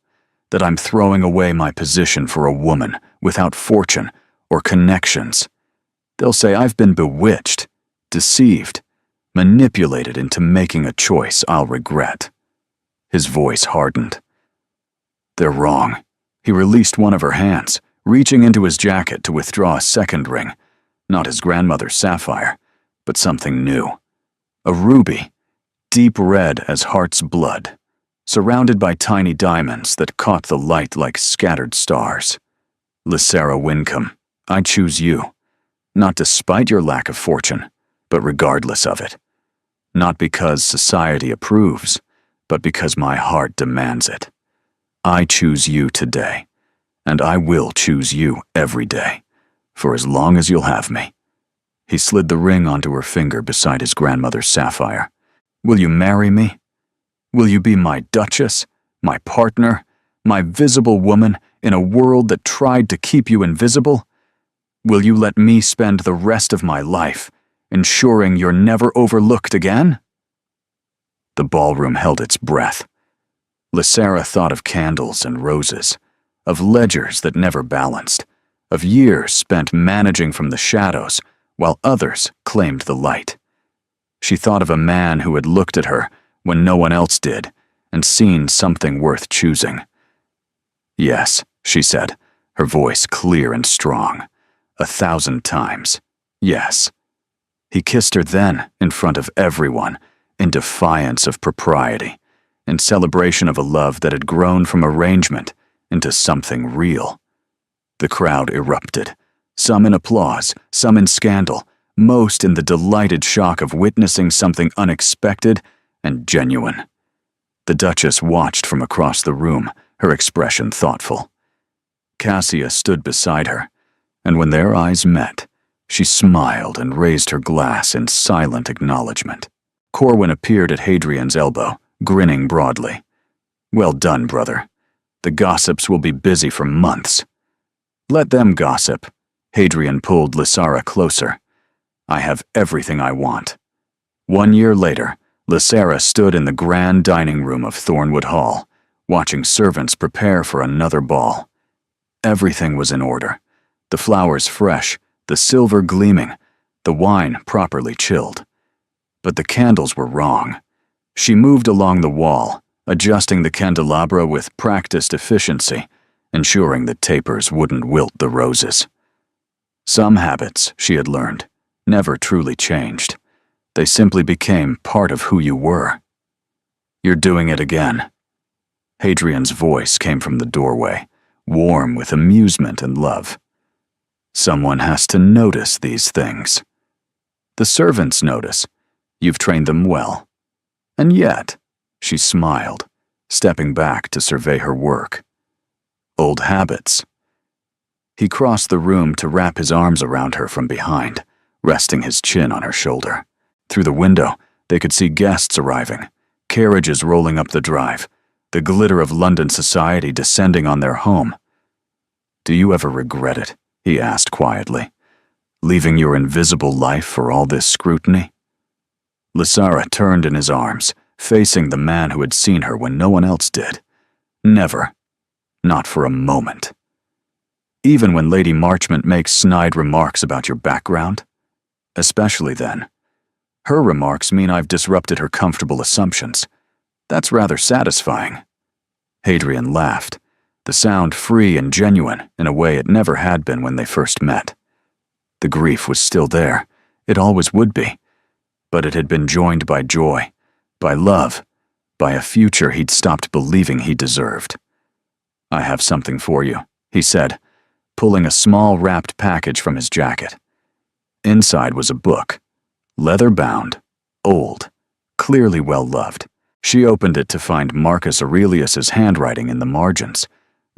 that I'm throwing away my position for a woman without fortune or connections. They'll say I've been bewitched, deceived, manipulated into making a choice I'll regret. His voice hardened. They're wrong. He released one of her hands, reaching into his jacket to withdraw a second ring, not his grandmother's sapphire, but something new. A ruby, deep red as heart's blood, surrounded by tiny diamonds that caught the light like scattered stars. Lysara Wincombe, I choose you, not despite your lack of fortune, but regardless of it. Not because society approves, but because my heart demands it. I choose you today, and I will choose you every day, for as long as you'll have me. He slid the ring onto her finger beside his grandmother's sapphire. Will you marry me? Will you be my duchess, my partner, my visible woman in a world that tried to keep you invisible? Will you let me spend the rest of my life ensuring you're never overlooked again? The ballroom held its breath. Lysara thought of candles and roses, of ledgers that never balanced, of years spent managing from the shadows while others claimed the light. She thought of a man who had looked at her when no one else did and seen something worth choosing. Yes, she said, her voice clear and strong, 1,000 times. Yes. He kissed her then in front of everyone, in defiance of propriety, in celebration of a love that had grown from arrangement into something real. The crowd erupted, some in applause, some in scandal, most in the delighted shock of witnessing something unexpected and genuine. The Duchess watched from across the room, her expression thoughtful. Cassia stood beside her, and when their eyes met, she smiled and raised her glass in silent acknowledgement. Corwin appeared at Hadrian's elbow, grinning broadly. Well done, brother. The gossips will be busy for months. Let them gossip. Hadrian pulled Lysara closer. I have everything I want. 1 year later, Lysara stood in the grand dining room of Thornwood Hall, watching servants prepare for another ball. Everything was in order. The flowers fresh, the silver gleaming, the wine properly chilled. But the candles were wrong. She moved along the wall, adjusting the candelabra with practiced efficiency, ensuring the tapers wouldn't wilt the roses. Some habits, she had learned, never truly changed. They simply became part of who you were. You're doing it again. Hadrian's voice came from the doorway, warm with amusement and love. Someone has to notice these things. The servants notice. You've trained them well. And yet, she smiled, stepping back to survey her work. Old habits. He crossed the room to wrap his arms around her from behind, resting his chin on her shoulder. Through the window, they could see guests arriving, carriages rolling up the drive, the glitter of London society descending on their home. Do you ever regret it? He asked quietly. Leaving your invisible life for all this scrutiny? Lysara turned in his arms, facing the man who had seen her when no one else did. Never. Not for a moment. Even when Lady Marchmont makes snide remarks about your background? Especially then. Her remarks mean I've disrupted her comfortable assumptions. That's rather satisfying. Hadrian laughed, the sound free and genuine in a way it never had been when they first met. The grief was still there. It always would be. But it had been joined by joy, by love, by a future he'd stopped believing he deserved. I have something for you, he said, pulling a small wrapped package from his jacket. Inside was a book, leather-bound, old, clearly well-loved. She opened it to find Marcus Aurelius's handwriting in the margins,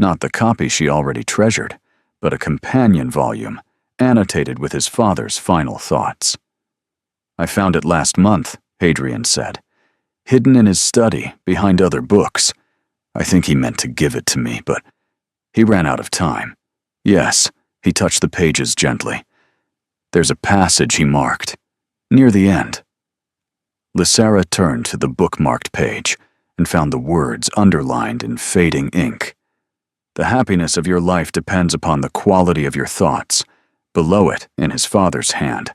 not the copy she already treasured, but a companion volume, annotated with his father's final thoughts. "I found it last month," Hadrian said, "hidden in his study, behind other books. I think he meant to give it to me, but he ran out of time. Yes," he touched the pages gently. "There's a passage he marked, near the end." Lysara turned to the bookmarked page and found the words underlined in fading ink. "The happiness of your life depends upon the quality of your thoughts," below it in his father's hand.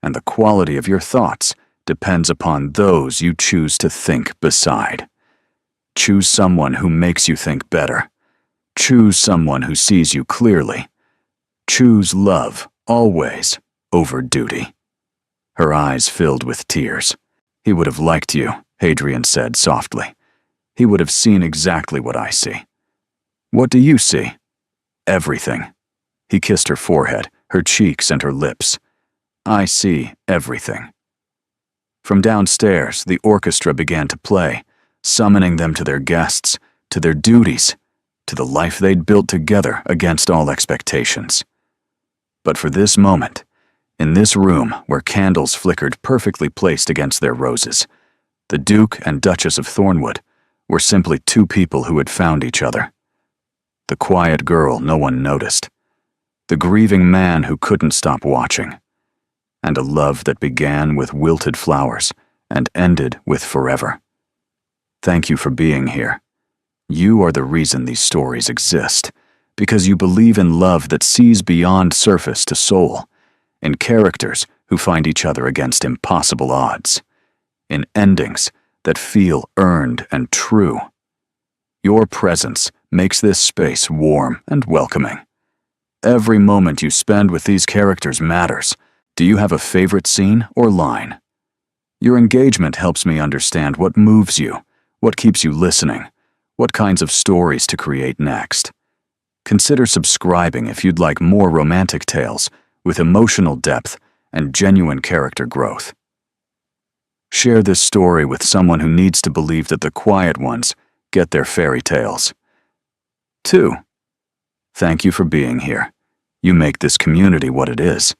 "And the quality of your thoughts depends upon those you choose to think beside. Choose someone who makes you think better. Choose someone who sees you clearly. Choose love, always, over duty." Her eyes filled with tears. "He would have liked you," Hadrian said softly. "He would have seen exactly what I see." "What do you see?" "Everything." He kissed her forehead, her cheeks, and her lips. "I see everything." From downstairs, the orchestra began to play, summoning them to their guests, to their duties, to the life they'd built together against all expectations. But for this moment, in this room where candles flickered perfectly placed against their roses, the Duke and Duchess of Thornwood were simply two people who had found each other. The quiet girl no one noticed, the grieving man who couldn't stop watching, and a love that began with wilted flowers and ended with forever. Thank you for being here. You are the reason these stories exist, because you believe in love that sees beyond surface to soul, in characters who find each other against impossible odds, in endings that feel earned and true. Your presence makes this space warm and welcoming. Every moment you spend with these characters matters. Do you have a favorite scene or line? Your engagement helps me understand what moves you, what keeps you listening, what kinds of stories to create next. Consider subscribing if you'd like more romantic tales with emotional depth and genuine character growth. Share this story with someone who needs to believe that the quiet ones get their fairy tales. 2. Thank you for being here. You make this community what it is.